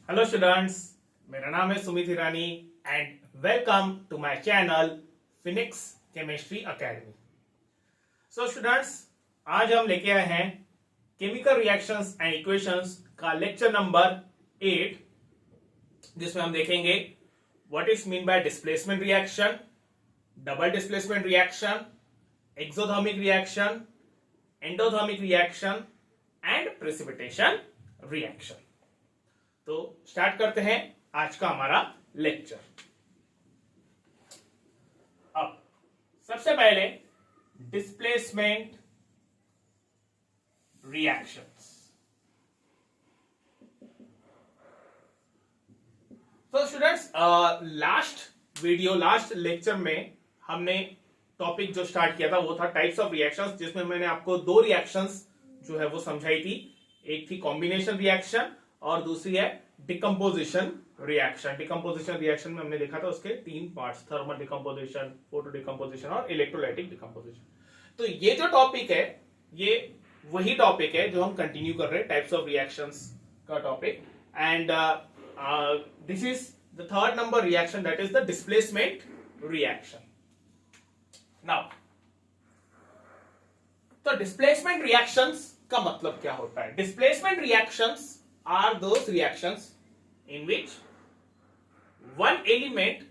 Hello students, मेरा नाम है Sumit Hirani and welcome to my channel Phoenix Chemistry Academy. So students, आज हम लेके आए हैं केमिकल रिएक्शंस एंड इक्वेशंस का लेक्चर नंबर 8, जिसमें हम देखेंगे what is mean by displacement reaction, double displacement reaction, exothermic reaction, endothermic reaction and precipitation reaction. तो स्टार्ट करते हैं आज का हमारा लेक्चर। अब सबसे पहले डिस्प्लेसमेंट रिएक्शंस। तो स्टूडेंट्स, लास्ट लेक्चर में हमने टॉपिक जो स्टार्ट किया था वो था टाइप्स ऑफ रिएक्शंस, जिसमें मैंने आपको दो रिएक्शंस जो है वो समझाई थी। एक थी कॉम्बिनेशन रिएक्शन और दूसरी है डिकम्पोजिशन रिएक्शन। डिकम्पोजिशन रिएक्शन में हमने देखा था उसके तीन parts, thermal decomposition, photo decomposition और इलेक्ट्रोलाइटिक डिकम्पोजिशन। तो ये जो टॉपिक है ये वही टॉपिक है जो हम कंटिन्यू कर रहे हैं, टाइप्स ऑफ रिएक्शंस का topic. And this is the third number reaction, that is the displacement reaction. Now तो डिस्प्लेसमेंट रिएक्शंस का मतलब क्या होता है? Displacement reactions are those reactions in which one element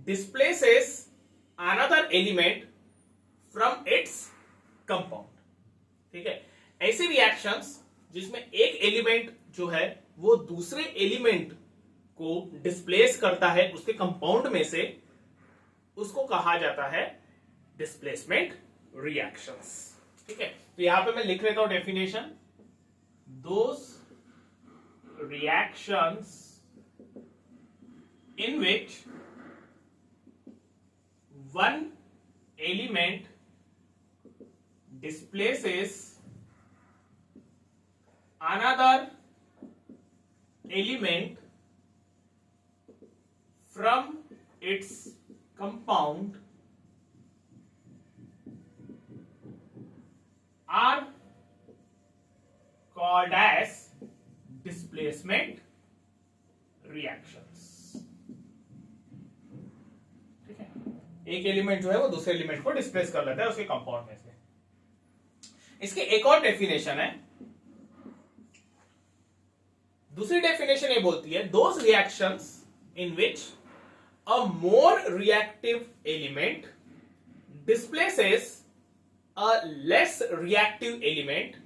displaces another element from its compound। ठीक है, ऐसी reactions जिसमें एक एलिमेंट जो है वो दूसरे एलिमेंट को डिस्प्लेस करता है उसके कंपाउंड में से, उसको कहा जाता है डिस्प्लेसमेंट रिएक्शंस। ठीक है, तो यहां पे मैं लिख लेता हूं definition. Those reactions in which one element displaces another element from its compound are called as displacement reactions. ठीक है, एक एलिमेंट जो है वो दूसरे एलिमेंट को डिस्प्लेस कर लेता है उसके कंपाउंड में से। इसकी एक और डेफिनेशन है, दूसरी डेफिनेशन ये बोलती है those reactions in which a more reactive element displaces a less reactive element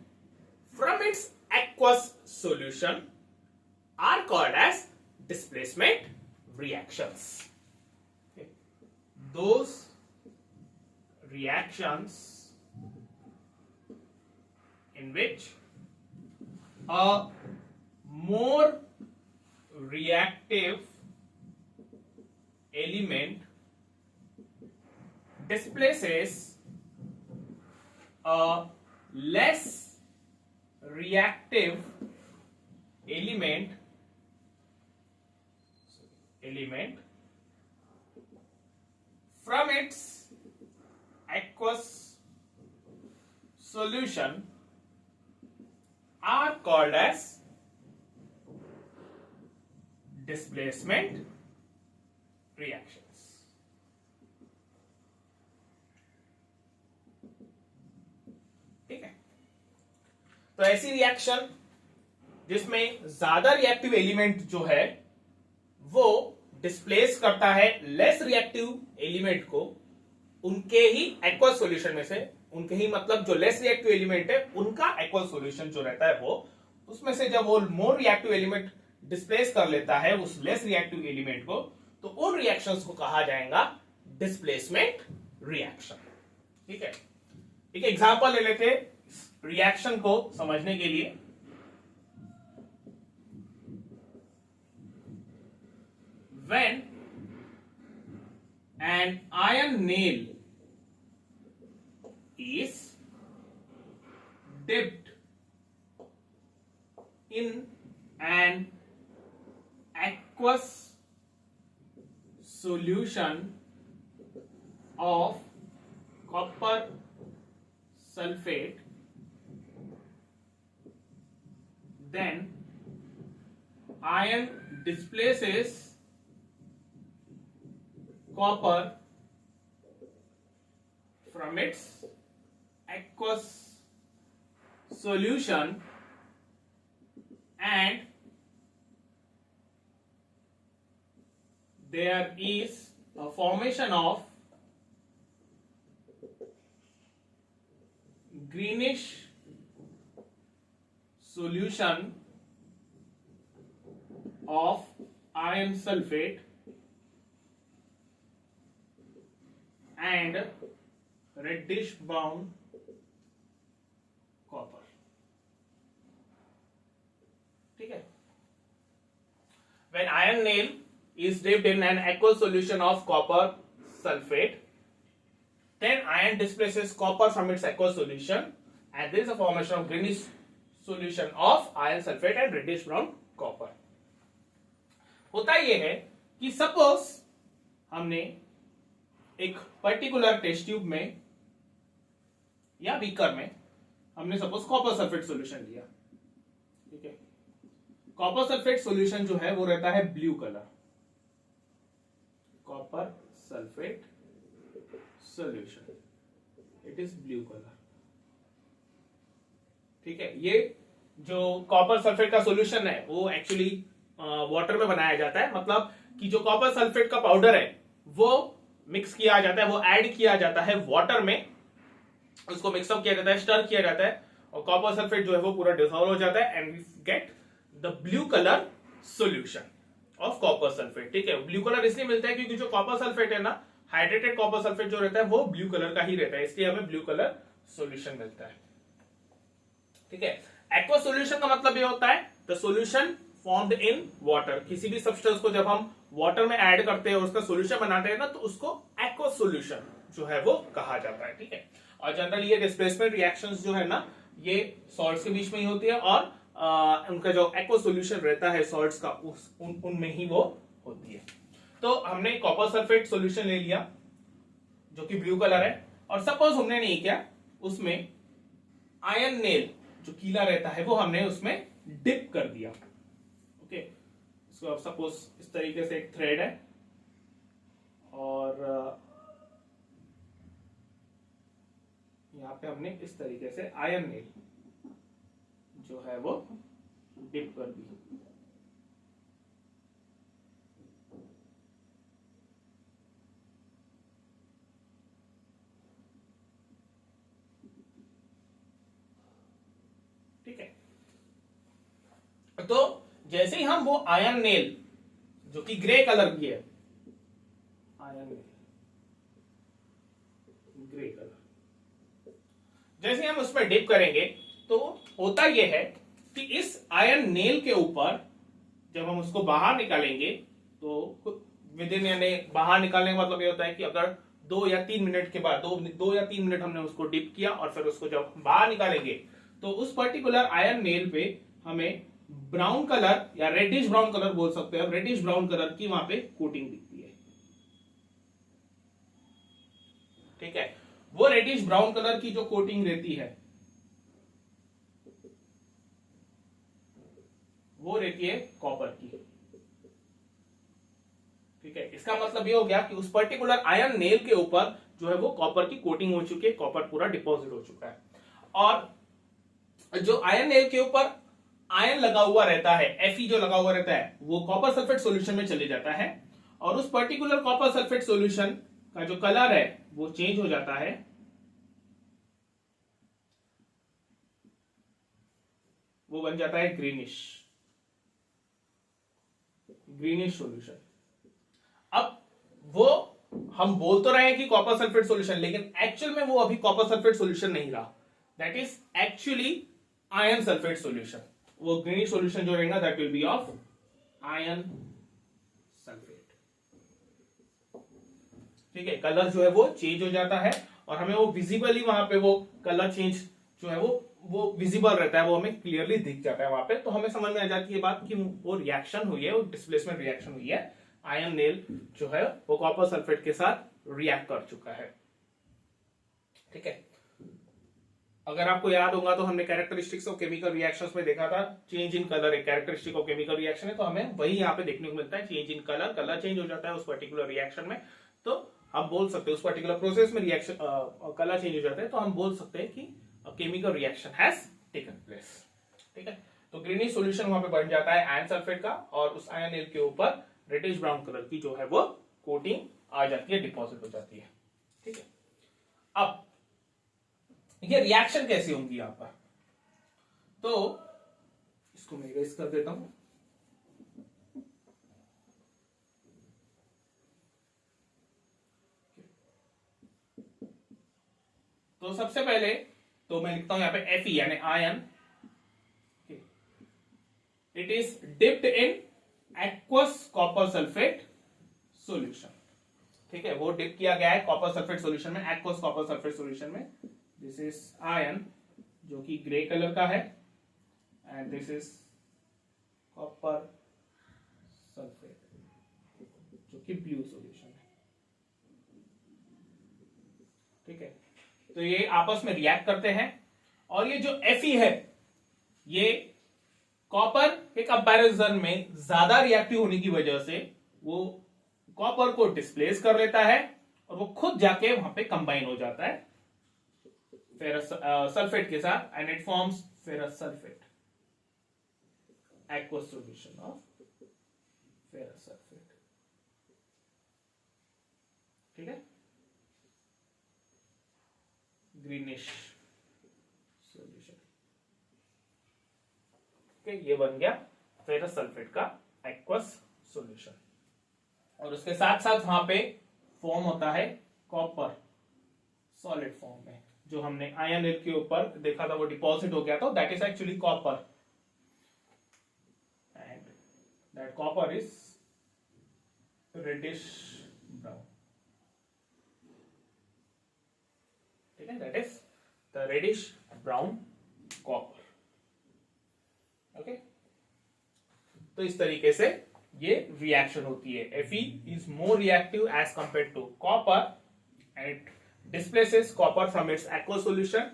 from its aqueous solution are called as displacement reactions। Okay. Those reactions in which a more reactive element displaces a less reactive element from its aqueous solution are called as displacement reactions। ठीक है, तो ऐसी reaction जिसमें ज्यादा reactive element जो है वो displace करता है लेस रिएक्टिव एलिमेंट को उनके ही एक्वस सॉल्यूशन में से, उनके ही मतलब जो लेस रिएक्टिव एलिमेंट है उनका एक्वस सॉल्यूशन जो रहता है वो उसमें से जब वो मोर रिएक्टिव एलिमेंट डिस्प्लेस कर लेता है उस लेस रिएक्टिव एलिमेंट को, तो उन रिएक्शंस को कहा जाएगा डिस्प्लेसमेंट रिएक्शन। ठीक है, एक एग्जांपल ले लेते रिएक्शन को समझने के लिए। When an iron nail is dipped in an aqueous solution of copper sulfate, then iron displaces copper from its aqueous solution and there is a formation of greenish solution of iron sulfate and reddish brown copper. ठीक है. When iron nail is dipped in an aqueous solution of copper sulfate, then iron displaces copper from its aqueous solution and there is a formation of greenish solution of iron sulfate and reddish brown copper. होता यह है कि suppose हमने एक particular test tube में या beaker में हमने सपोज कॉपर सल्फेट सॉल्यूशन लिया. ठीक है. कॉपर सल्फेट सॉल्यूशन जो है वो रहता है blue colour. Copper sulphate solution it is blue colour. ठीक है. ये जो कॉपर सल्फेट का सॉल्यूशन है वो एक्चुअली वाटर में बनाया जाता है. मतलब कि जो कॉपर सल्फेट का पाउडर है वो मिक्स किया जाता है, वो ऐड किया जाता है वाटर में, उसको मिक्सअप किया जाता है, स्टर किया जाता है और कॉपर सल्फेट जो है वो पूरा डिसॉल्व हो जाता है and we get the blue colour solution of copper sulphate. ठीक है. ब्लू कलर इसलिए मिलता है क्योंकि जो कॉपर सल्फेट है ना, हाइड्रेटेड कॉपर सल्फेट जो रहता है वो ब्लू कलर का ही रहता है, इसलिए हमें ब्लू कलर सॉल्यूशन मिलता है. ठीक है. एक्वा सॉल्यूशन का मतलब ये होता है the solution formed in water. किसी भी सब्सटेंस को जब हम वाटर में ऐड करते हैं और उसका सॉल्यूशन बनाते हैं ना तो उसको एक्वा सॉल्यूशन जो है वो कहा जाता है. ठीक है. और जनरली ये डिस्प्लेसमेंट रिएक्शंस जो है ना ये सॉल्ट्स के बीच में ही होती है और उनका जो एक्वा सॉल्यूशन रहता है सॉल्ट्स का उनमें ही वो होती है. तो हमने कॉपर सल्फेट सॉल्यूशन ले लिया जो कि ब्लू कलर है और सपोज हमने नहीं किया उसमें आयरन नेल जो कीला रहता है वो हमने उसमें डिप कर दिया. ओके. इसको अब सपोज इस तरीके से एक थ्रेड है और यहां पे हमने इस तरीके से आयरन नेल जो है वो डिप कर दी. ठीक है. तो जैसे ही हम वो आयरन नेल जो कि ग्रे कलर की है, आयरन नेल ग्रे कलर, जैसे ही हम उसमें डिप करेंगे तो होता यह है कि इस आयरन नेल के ऊपर जब हम उसको बाहर निकालेंगे तो विद इन यानी बाहर निकालने का मतलब ये होता है कि अगर 2 या 3 मिनट के बाद 2 या 3 मिनट हमने उसको डिप किया और फिर उसको जब बाहर निकालेंगे तो उस पर्टिकुलर आयरन नेल पे हमें ब्राउन कलर या रेडिश ब्राउन कलर बोल सकते हैं, रेडिश ब्राउन कलर की वहां पे कोटिंग दिखती है. ठीक है. वो रेडिश ब्राउन कलर की जो कोटिंग रहती है वो रहती है कॉपर की. ठीक है. इसका मतलब ये हो गया कि उस पर्टिकुलर आयरन नेल के ऊपर जो है वो कॉपर की कोटिंग हो चुकी है, कॉपर पूरा डिपॉजिट हो चुका है. और जो आयरन नेल के ऊपर आयरन लगा हुआ रहता है, Fe जो लगा हुआ रहता है वो कॉपर सल्फेट सॉल्यूशन में चले जाता है और उस पर्टिकुलर कॉपर सल्फेट सॉल्यूशन का जो कलर है वो चेंज हो जाता है. वो बन जाता है ग्रीनिश सॉल्यूशन. अब वो हम बोल तो रहे हैं कि कॉपर सल्फेट सॉल्यूशन, लेकिन एक्चुअल में वो अभी कॉपर सल्फेट सॉल्यूशन नहीं रहा. That is actually iron sulphate solution. वो ग्रीनिश सॉल्यूशन जो रहेगा that will B of iron sulphate. ठीक है. कलर जो है वो चेंज हो जाता है और हमें वो विजिबली वहां पे वो कलर चेंज जो है वो विजिबल रहता है, वो हमें क्लियरली दिख जाता है वहां पे. तो हमें समझ में आ जाती है बात कि वो रिएक्शन हुई है, वो डिस्प्लेसमेंट रिएक्शन हुई है. आयरन नेल जो है वो कॉपर सल्फेट के साथ रिएक्ट कर चुका है. ठीक है. अगर आपको याद होगा तो हमने कैरेक्टरिस्टिक्स ऑफ केमिकल रिएक्शंस में देखा था, चेंज इन कलर एक कैरेक्टरिस्टिक ऑफ केमिकल रिएक्शन है, तो हमें वही यहाँ पे देखने को मिलता है, change in colour, colour change हो जाता है उस पर्टिकुलर रिएक्शन में। तो हम बोल सकते हैं उस पर्टिकुलर प्रोसेस में रिएक्शन कलर चेंज हो जाता है, तो हम बोल सकते हैं कि chemical reaction has taken place. ठीक है, तो ग्रीनिश सॉल्यूशन वहां पे बन जाता है आयरन सल्फेट का, और उस आयरन के ऊपर रेडिश ब्राउन कलर की जो है वो कोटिंग आ जाती है, डिपॉजिट हो जाती है। ठीक है, अब ये रिएक्शन कैसी होंगी यहां पर, तो इसको मैं इरेज कर देता हूं। तो सबसे पहले तो मैं लिखता हूं यहां पे Fe यानी ion, it is dipped in aqueous copper sulphate solution. ठीक है, वो डिप किया गया है कॉपर सल्फेट सॉल्यूशन में, एक्वस कॉपर सल्फेट सॉल्यूशन में। दिस इज आयन जो कि ग्रे कलर का है, and this is copper sulphate जो कि ब्लू सॉल्यूशन है। ठीक है, तो ये आपस में रिएक्ट करते हैं, और ये जो Fe है ये कॉपर के कंपैरिजन में ज्यादा रिएक्टिव होने की वजह से वो कॉपर को डिस्प्लेस कर लेता है, और वो खुद जाके वहां पे कंबाइन हो जाता है फेरस सल्फेट के साथ, and it forms ferrous sulphate, aqueous solution of ferrous sulphate. ठीक है, ग्रीनिश सॉल्यूशन। ये बन गया फेरस सल्फेट का एक्वस सॉल्यूशन, और उसके साथ साथ वहां पे फॉर्म होता है कॉपर सॉलिड फॉर्म में, जो हमने आयन के ऊपर देखा था वो डिपॉजिट हो गया था, that is actually copper, and that copper is reddish brown. ठीक है, that is the reddish brown copper. Okay, तो इस तरीके से ये रिएक्शन होती है। Fe is more reactive as compared to copper, and it displaces copper from its aqueous solution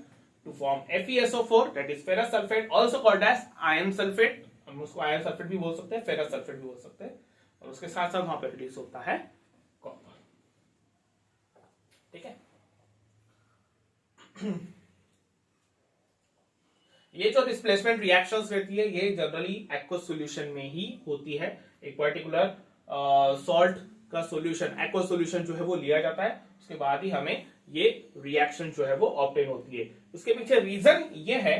to form FeSO4, that is ferrous sulfate, also called as iron sulfate। हम उसको iron sulphate भी बोल सकते हैं, ferrous sulphate भी बोल सकते हैं, और उसके साथ साथ वहां पर रिड्यूस होता है कॉपर। ठीक है, ये जो डिस्प्लेसमेंट रिएक्शंस रहती है ये जनरली एक्वस सॉल्यूशन में ही होती है। एक पर्टिकुलर सॉल्ट का सॉल्यूशन, एक्वस सॉल्यूशन जो है वो लिया जाता है, उसके बाद ही हमें ये रिएक्शन जो है वो ऑब्टेन होती है। उसके पीछे रीजन ये है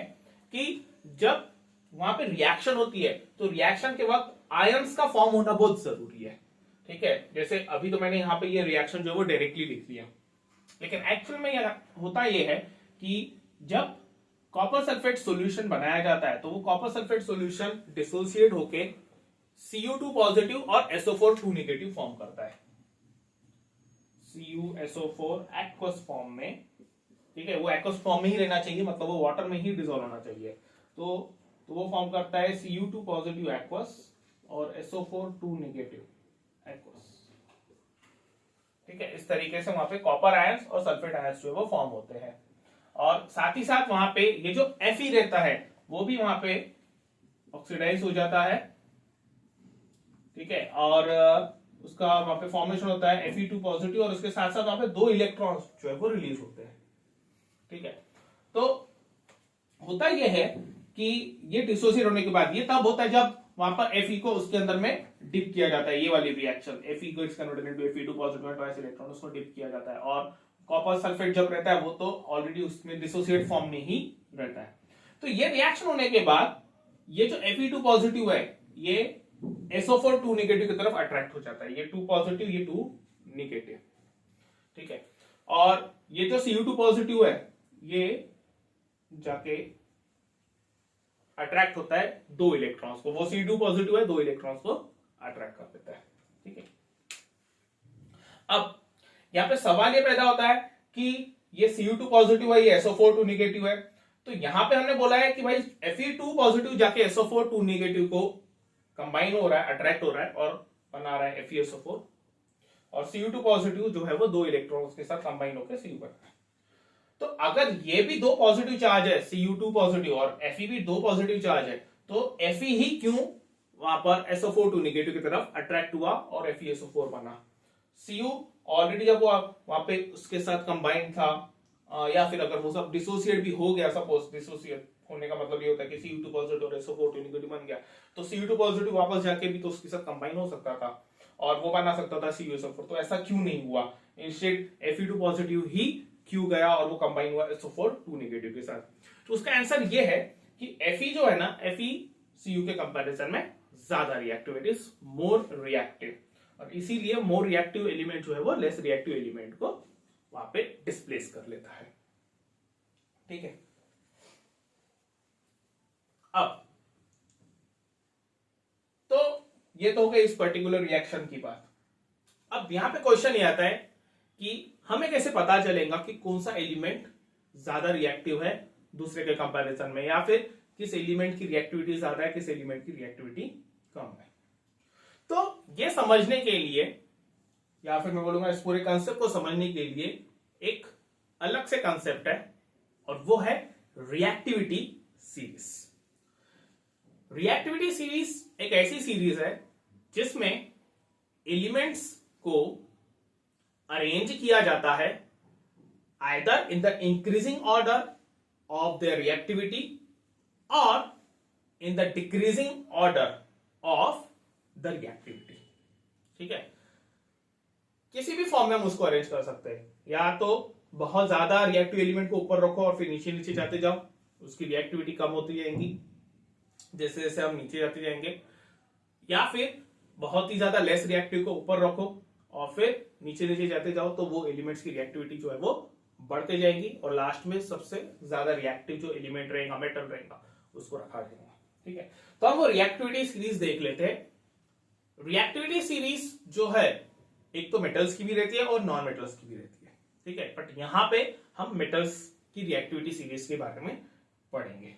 कि जब वहां पे रिएक्शन होती है तो रिएक्शन के वक्त आयंस का फॉर्म होना बहुत जरूरी है। ठीक है, जैसे अभी तो मैंने यहाँ पे ये रिएक्शन जो है वो डायरेक्टली लिख दिया, लेकिन एक्चुअल में होता ये है कि जब कॉपर सल्फेट सॉल्यूशन बनाया जाता है तो वो कॉपर सल्फेट सॉल्यूशन डिसोसिएट होके Cu2 पॉजिटिव और SO4 2 नेगेटिव फॉर्म करता है, CuSO4 एक्वस फॉर्म में। ठीक है, वो एक्वस फॉर्म में ही रहना चाहिए, मतलब वो वाटर में ही डिसॉल्व होना चाहिए। तो वो फॉर्म करता है Cu2 पॉजिटिव एक्वस और SO4 2 नेगेटिव एक्वस। ठीक है, इस तरीके से वहां पे कॉपर आयंस और सल्फेट आयंस जो है वो फॉर्म होते हैं, और साथ ही साथ वहां पे ये जो Fe रहता है वो भी वहां पे ऑक्सीडाइज हो जाता है। ठीक है, और उसका वहां पे फॉर्मेशन होता है Fe2 पॉजिटिव, और उसके साथ साथ वहां पे 2 इलेक्ट्रॉन्स जो है वो रिलीज होते हैं। ठीक है, तो होता यह है कि ये डिसोसिएट होने के बाद ये तब होता है जब वहां पर Fe को उसके अंदर में डिप किया जाता है, ये वाली रिएक्शन Fe को is converted into Fe2 positive and twice electron, उसको डिप किया जाता है, और कॉपर सल्फेट जब रहता है वो तो ऑलरेडी उसमें डिसोसिएट फॉर्म में ही रहता है। तो ये रिएक्शन होने के बाद ये जो Fe2 पॉजिटिव है ये SO4 2 नेगेटिव की तरफ अट्रैक्ट हो जाता है, ये 2 पॉजिटिव ये 2 नेगेटिव। ठीक है, और ये जो Cu2 पॉजिटिव है ये जाके अट्रैक्ट होता है 2 इलेक्ट्रॉन्स को, वो Cu2 पॉजिटिव है 2 इलेक्ट्रॉन्स को अट्रैक्ट कर देता है। ठीक है, अब यहां पे सवाल ये पैदा होता है कि ये Cu2 पॉजिटिव है, ये SO4 2 नेगेटिव है, तो यहां पे हमने बोला है कि भाई Fe2 पॉजिटिव जाके SO4 2 नेगेटिव को कंबाइन हो रहा है, अट्रैक्ट हो रहा है और बना रहा है FeSO4, और Cu2 पॉजिटिव जो है वो 2 इलेक्ट्रॉन्स के साथ कंबाइन होकर Cu बन रहा है। तो अगर ये भी दो पॉजिटिव चार्ज है, Cu2 पॉजिटिव और Fe भी दो पॉजिटिव चार्ज है, तो Fe ही क्यों वहां पर SO4 नेगेटिव की तरफ अट्रैक्ट हुआ और FeSO4 बना। Cu ऑलरेडी जब वो वहां पे उसके साथ कंबाइंड था, या फिर अगर वो सब डिसोसिएट भी हो गया, सपोज डिसोसिएट होने का मतलब ये होता है कि Cu2 पॉजिटिव और SO4 नेगेटिव बन गया, तो Cu2 पॉजिटिव वापस जाके भी तो उसके साथ कंबाइन हो सकता था और वो बना सकता था CuSO4। तो ऐसा क्यों नहीं हुआ, इंस्टेड Fe2 पॉजिटिव ही क्यों गया और वो कंबाइन हुआ SO4 नेगेटिव के साथ। तो उसका आंसर ये है कि Fe जो है ना, Fe Cu के कंपैरिजन में ज्यादा reactive, it is more reactive, और इसीलिए मोर रिएक्टिव एलिमेंट जो है वो लेस रिएक्टिव एलिमेंट को वहां पे डिस्प्लेस कर लेता है। ठीक है, अब तो ये तो हो गई इस पर्टिकुलर रिएक्शन की बात। अब यहां पे क्वेश्चन ये आता है कि हमें कैसे पता चलेगा कि कौन सा एलिमेंट ज्यादा रिएक्टिव है दूसरे के कंपैरिजन में, या फिर किस एलिमेंट की रिएक्टिविटी ज्यादा है, किस एलिमेंट की रिएक्टिविटी कम है। तो ये समझने के लिए, या फिर मैं बोलूंगा इस पूरे कंसेप्ट को समझने के लिए एक अलग से कंसेप्ट है, और वो है रिएक्टिविटी सीरीज। रिएक्टिविटी सीरीज एक ऐसी सीरीज है जिसमें एलिमेंट्स को अरेंज किया जाता है either in the increasing order of their reactivity or in the decreasing order of the reactivity। ठीक है, किसी भी फॉर्म में हम उसको अरेंज कर सकते हैं, या तो बहुत ज्यादा रिएक्टिव एलिमेंट को ऊपर रखो और फिर नीचे नीचे जाते जाओ, उसकी रिएक्टिविटी कम होती जाएगी जैसे जैसे हम नीचे जाते जाएंगे, या फिर बहुत ही ज्यादा लेस रिएक्टिव को ऊपर रखो और फिर नीचे नीचे जाते जाओ, तो वो एलिमेंट्स की रिएक्टिविटी जो है वो बढ़ते जाएंगी और लास्ट में सबसे ज्यादा रिएक्टिव जो एलिमेंट रहेगा, मेटल रहेगा, उसको रखा जाएगा। ठीक है, तो हम वो रिएक्टिविटी सीरीज देख लेते हैं। रिएक्टिविटी सीरीज जो है एक तो मेटल्स की भी रहती है और नॉन मेटल्स की भी रहती है। ठीक है, बट यहां पे हम मेटल्स की रिएक्टिविटी सीरीज के बारे में पढ़ेंगे।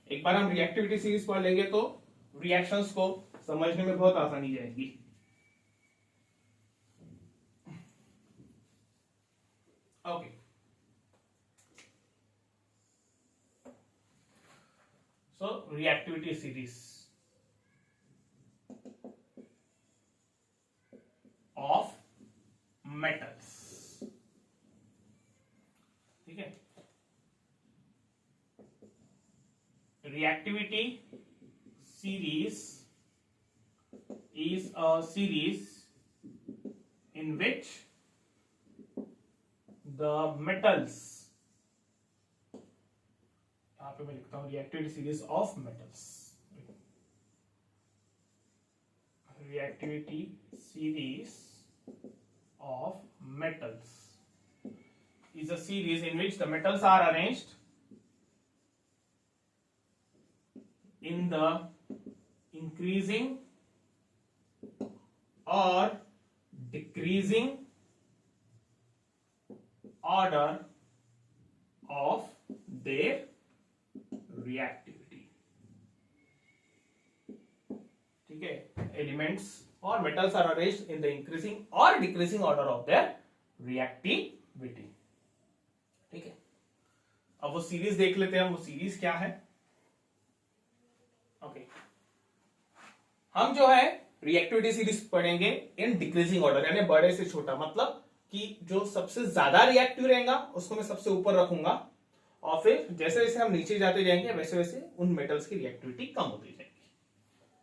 एक बार हम रिएक्टिविटी सीरीज पढ़ लेंगे तो रिएक्शंस को समझने में बहुत आसानी जाएगी। Okay, so reactivity series of metals. ठीक है, reactivity series is a series in which the metals, यहां पे मैं लिखता हूं reactivity series of metals, reactivity series of metals is a series in which the metals are arranged in the increasing or decreasing order of their reactivity। ठीक है, elements और metals are arranged in the increasing और decreasing order of their reactivity. ठीक है, अब वो series देख लेते हैं, वो सीरीज क्या है। ओके, हम जो है रिएक्टिविटी सीरीज पढ़ेंगे इन डिक्रीजिंग ऑर्डर, यानी बड़े से छोटा, मतलब कि जो सबसे ज्यादा रिएक्टिव रहेगा उसको मैं सबसे ऊपर रखूंगा और फिर जैसे जैसे हम नीचे जाते जाएंगे वैसे वैसे उन मेटल्स की रिएक्टिविटी कम होती जाएगी।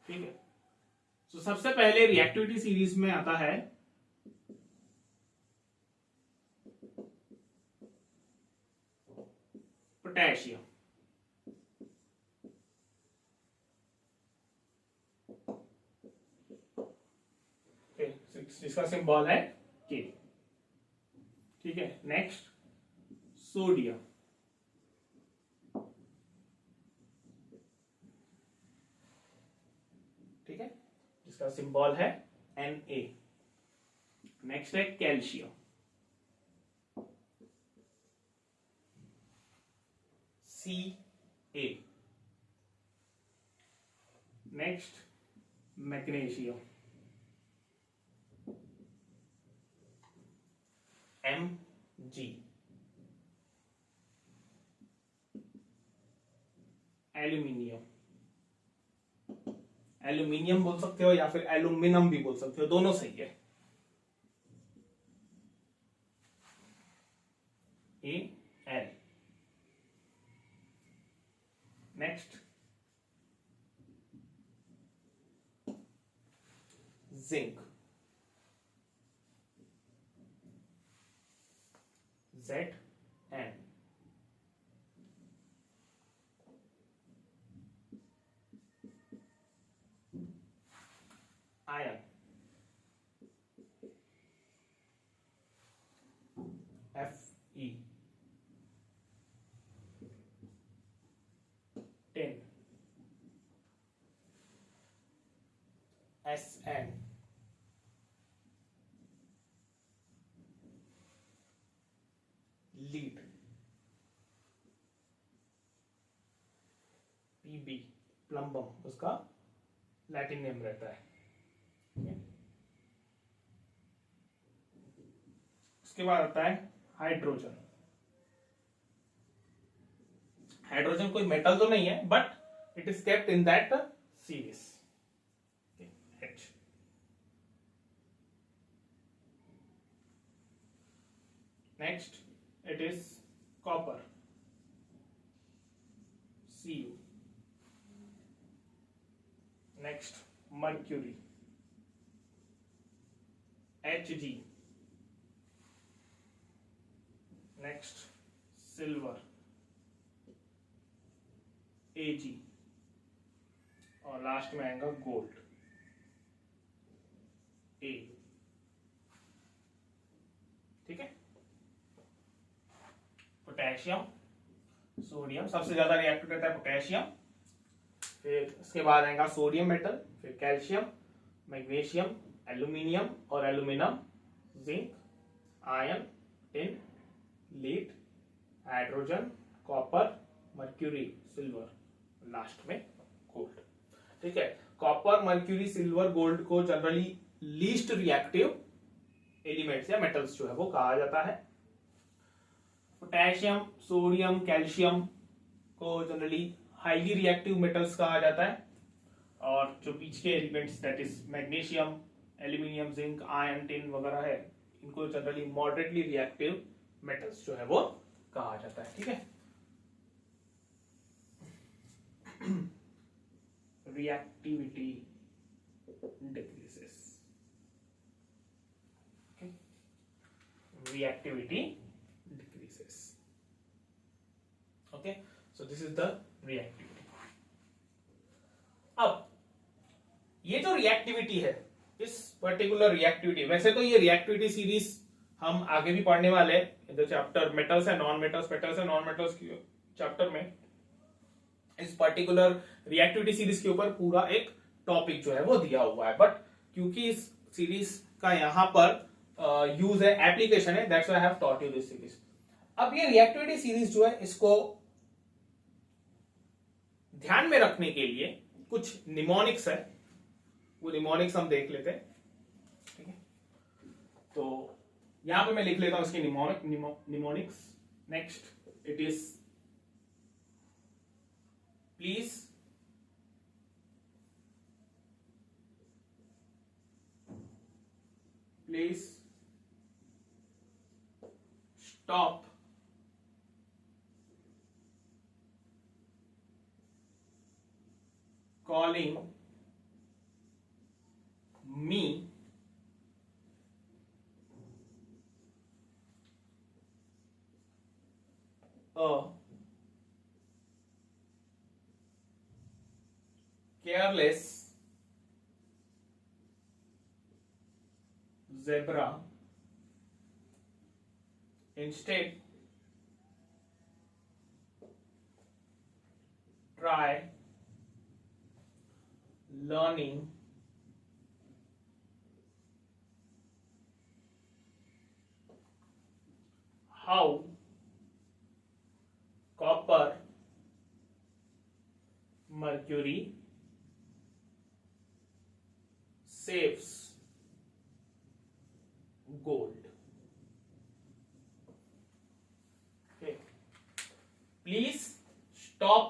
ठीक है, तो सबसे पहले रिएक्टिविटी सीरीज में आता है पोटेशियम। जिसका सिंबल है के। ठीक है, नेक्स्ट सोडियम। इसका सिंबल है Na। नेक्स्ट है calcium, Ca। Next magnesium, Mg। Aluminium, aluminium बोल सकते हो या फिर एल्यूमिनम भी बोल सकते हो, दोनों सही है। Al। Next zinc, Zn। Iron, Fe। Tin, Sn। Lead, Pb। Plumbum उसका लैटिन नेम रहता है। उसके बाद आता है हाइड्रोजन। हाइड्रोजन कोई मेटल तो नहीं है, but it is kept in that series, H। Next it is copper, Cu। Next mercury, Hg। Next silver, Ag। और लास्ट में आएगा गोल्ड, A। ठीक है। पोटेशियम, सोडियम, सबसे ज्यादा रिएक्टिव रहता है पोटेशियम, फिर उसके बाद आएगा सोडियम मेटल, फिर कैल्शियम, मैग्नीशियम, एल्यूमिनियम और aluminum, zinc, iron, tin, lead, hydrogen, copper, mercury, silver, last में गोल्ड। ठीक है। कॉपर, मर्क्यूरी, सिल्वर, गोल्ड को जनरली लीस्ट रिएक्टिव एलिमेंट्स या मेटल्स जो है वो कहा जाता है। पोटेशियम, सोडियम, कैल्शियम को जनरली हाईली रिएक्टिव मेटल्स कहा जाता है, और जो बीच के elements that is magnesium, aluminium, zinc, iron, tin वगैरह है, इनको जनरली मॉडरेटली रिएक्टिव मेटल्स जो है वो कहा जाता है। ठीक है। Reactivity decreases, reactivity decreases। okay, so this is the reactivity। अब ये जो रिएक्टिविटी है, इस पर्टिकुलर रिएक्टिविटी, वैसे तो ये रिएक्टिविटी सीरीज हम आगे भी पढ़ने वाले हैं, the chapter metals and non metals, metals and non metals की चैप्टर में इस पर्टिकुलर रिएक्टिविटी सीरीज के ऊपर पूरा एक टॉपिक जो है वो दिया हुआ है, बट क्योंकि इस सीरीज का यहाँ पर यूज है, एप्लीकेशन है, that's why I have taught you this series. अब ये रिएक्टिविटी सीरीज जो है, इसको ध्यान में रखने के लिए कुछ निमोनिक्स है, वो निमोनिक्स हम देख लेते हैं। ठीक है, तो यहां पे मैं लिख लेता हूं इसकी mnemonics. Next it is please stop calling me a careless zebra, instead try learning how copper mercury saves gold. Okay. Please stop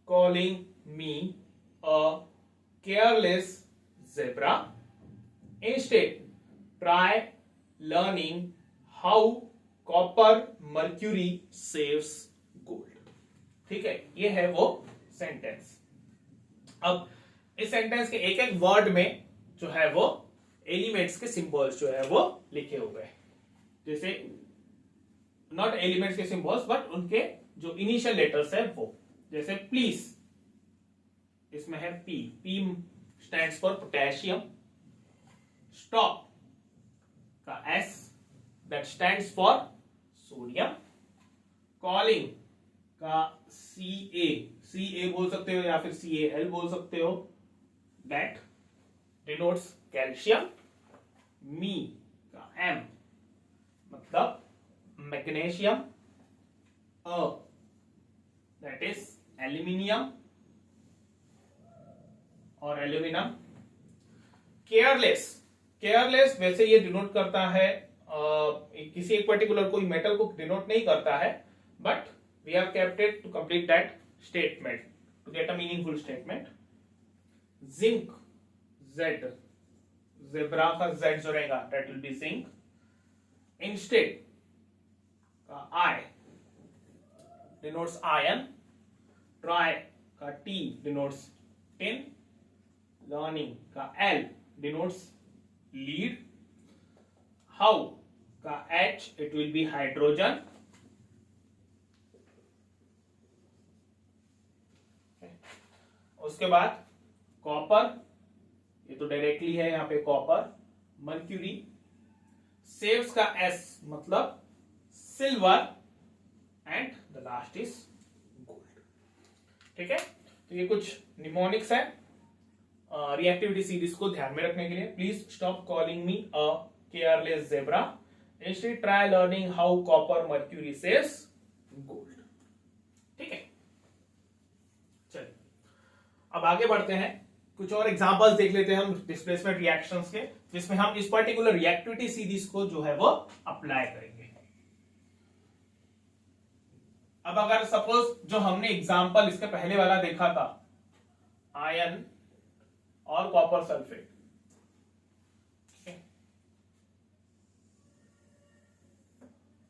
calling me a careless zebra. Instead, try learning how copper mercury saves gold. ठीक है, ये है वो sentence. अब इस sentence के एक एक वर्ड में जो है वो एलिमेंट्स के सिंबल्स जो है वो लिखे हुए हैं. जैसे नॉट एलिमेंट्स के सिंबल्स बट उनके जो इनिशियल लेटर्स है वो. जैसे प्लीज, इसमें है P. P stands for potassium. Stop का S, that stands for sodium. Calling का सी ए बोल सकते हो या फिर CAL बोल सकते हो, दैट डिनोट्स कैल्शियम. मी का M मतलब मैग्नीशियम. दैट इज एल्यूमिनियम और एल्यूमिनियम. केयरलेस वैसे ये डिनोट करता है किसी एक पर्टिकुलर कोई मेटल को डिनोट नहीं करता है, but we have kept it to complete that statement, to get a meaningful statement. Zinc, Z, zebra का Z जो रहेगा that will be zinc. Instead का I डिनोट्स आयन. ट्राई का T डिनोट्स टिन. लर्निंग का L denotes lead. How का H it will be hydrogen. उसके बाद copper, ये तो डायरेक्टली है यहां पे कॉपर. मर्क्यूरी. सेव्स का S मतलब silver. And the last is gold. ठीक है, तो ये कुछ निमोनिक्स है रिएक्टिविटी सीरीज को ध्यान में रखने के लिए. Please stop calling me a careless zebra. Instead try learning how copper mercury saves gold. ठीक है, चलिए अब आगे बढ़ते हैं. कुछ और एग्जांपल्स देख लेते हैं हम डिस्प्लेसमेंट रिएक्शंस के, जिसमें हम इस पर्टिकुलर रिएक्टिविटी सीरीज को जो है वो अप्लाई करेंगे. अब अगर सपोज जो हमने एग्जांपल इसके पहले वाला देखा था, आयन और कॉपर सल्फेट,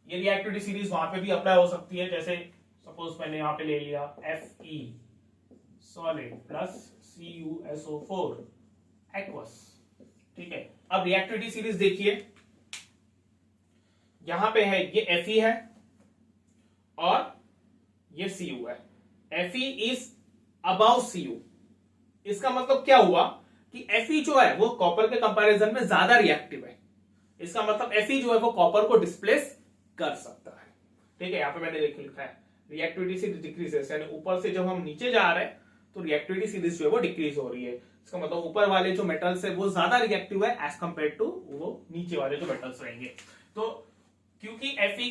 ये रिएक्टिविटी सीरीज वहां पे भी अप्लाई हो सकती है. जैसे सपोज मैंने यहां पे ले लिया Fe solid plus CuSO4 aqueous. ठीक है, अब रिएक्टिविटी सीरीज देखिए. यहां पे है ये Fe है और ये Cu है. Fe is above Cu. इसका मतलब क्या हुआ कि Fe जो है वो कॉपर के कंपैरिजन में ज्यादा रिएक्टिव है. इसका मतलब Fe जो है वो कॉपर को डिस्प्लेस कर सकता है. ठीक है, यहां पे मैंने लिखा है रिएक्टिविटी सीरीज डिक्रीजेस, यानी ऊपर से जब हम नीचे जा रहे हैं तो रिएक्टिविटी सीरीज जो है वो डिक्रीज हो रही है. इसका मतलब ऊपर वाले जो मेटल्स है वो ज्यादा रिएक्टिव है एज कंपेयर टू वो नीचे वाले जो मेटल्स रहेंगे. तो क्योंकि Fe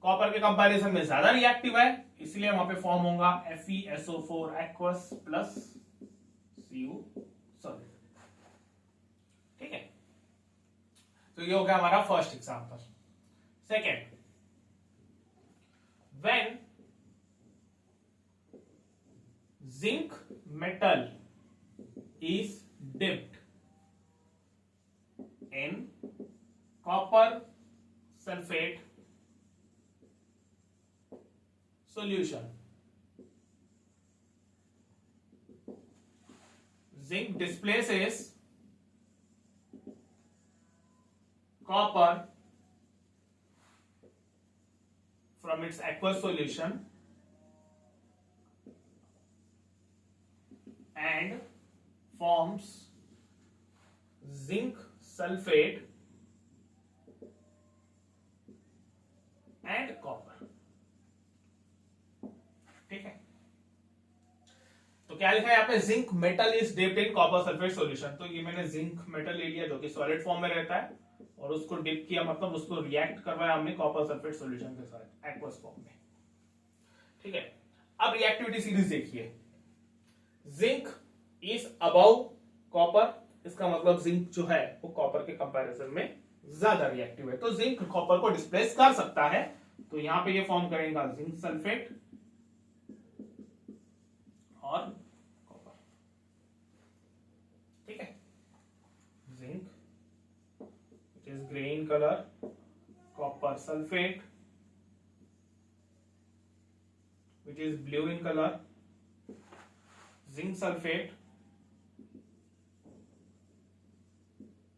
कॉपर के कंपैरिजन में ज्यादा रिएक्टिव है, इसलिए वहां पे फॉर्म होगा FeSO4 aqueous plus Cu solid. ठीक है, तो ये हो गया हमारा first example. Second, when zinc metal is dipped in copper sulfate solution, zinc displaces copper from its aqueous solution and forms zinc sulfate and copper. ठीक है, तो क्या लिखा है यहाँ पे, zinc metal is dipped in copper sulphate solution. तो ये मैंने जिंक मेटल ले लिया जो कि सॉलिड फॉर्म में रहता है और उसको डिप किया, मतलब उसको रिएक्ट करवाया हमने कॉपर सल्फेट सॉल्यूशन के साथ एक्वस फॉर्म में। ठीक है, अब रिएक्टिविटी सीरीज देखिए। जिंक इज अबव कॉपर, इसका मतलब जिंक जो है वो कॉपर के कंपैरिजन में ज्यादा रिएक्टिव है, तो जिंक कॉपर को डिस्प्लेस कर सकता है। तो यहां पे ये फॉर्म करेगा जिंक सल्फेट और कॉपर। ठीक है, zinc it is grey in colour, copper sulphate which is blue in color, zinc sulfate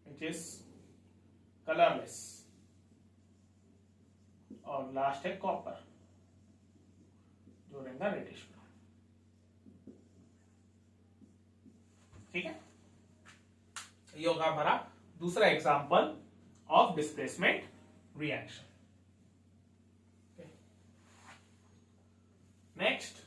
which is colorless, और लास्ट है कॉपर जो रहेगा रेडिश ब्राउन। ठीक है, ये होगा हमारा दूसरा example of displacement reaction. Next,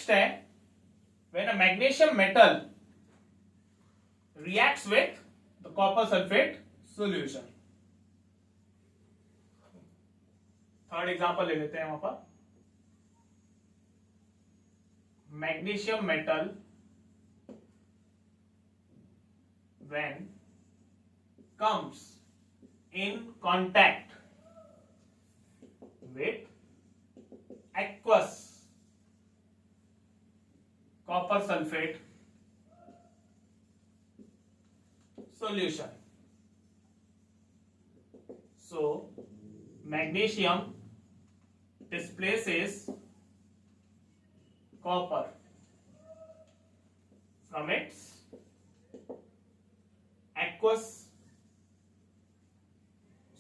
है when a magnesium metal reacts with the copper sulfate solution। Third example ले लेते हैं वहां पर। Magnesium metal when comes in contact with aqueous copper sulfate solution, so magnesium displaces copper from its aqueous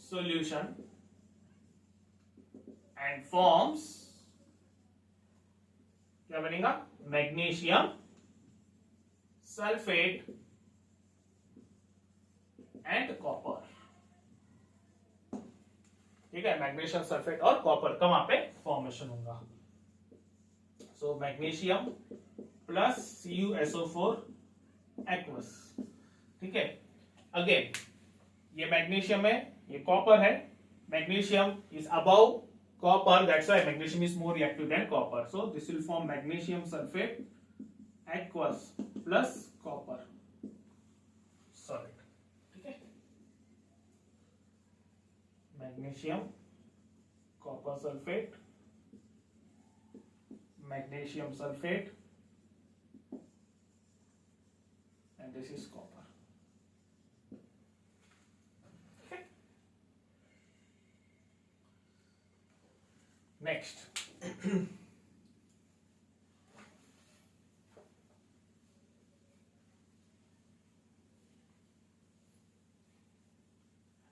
solution and forms, क्या बनेगा, magnesium sulphate and copper. ठीक है, magnesium sulphate और कॉपर का वहां पे फॉर्मेशन होगा। सो मैग्नीशियम प्लस CuSO4 एक्वस। ठीक है, अगेन ये मैग्नीशियम है, ये कॉपर है, magnesium is above copper, that's why magnesium is more reactive than copper, so this will form magnesium sulphate aqueous plus copper solid. ठीक है, magnesium copper sulphate, magnesium sulphate and this is copper. Next,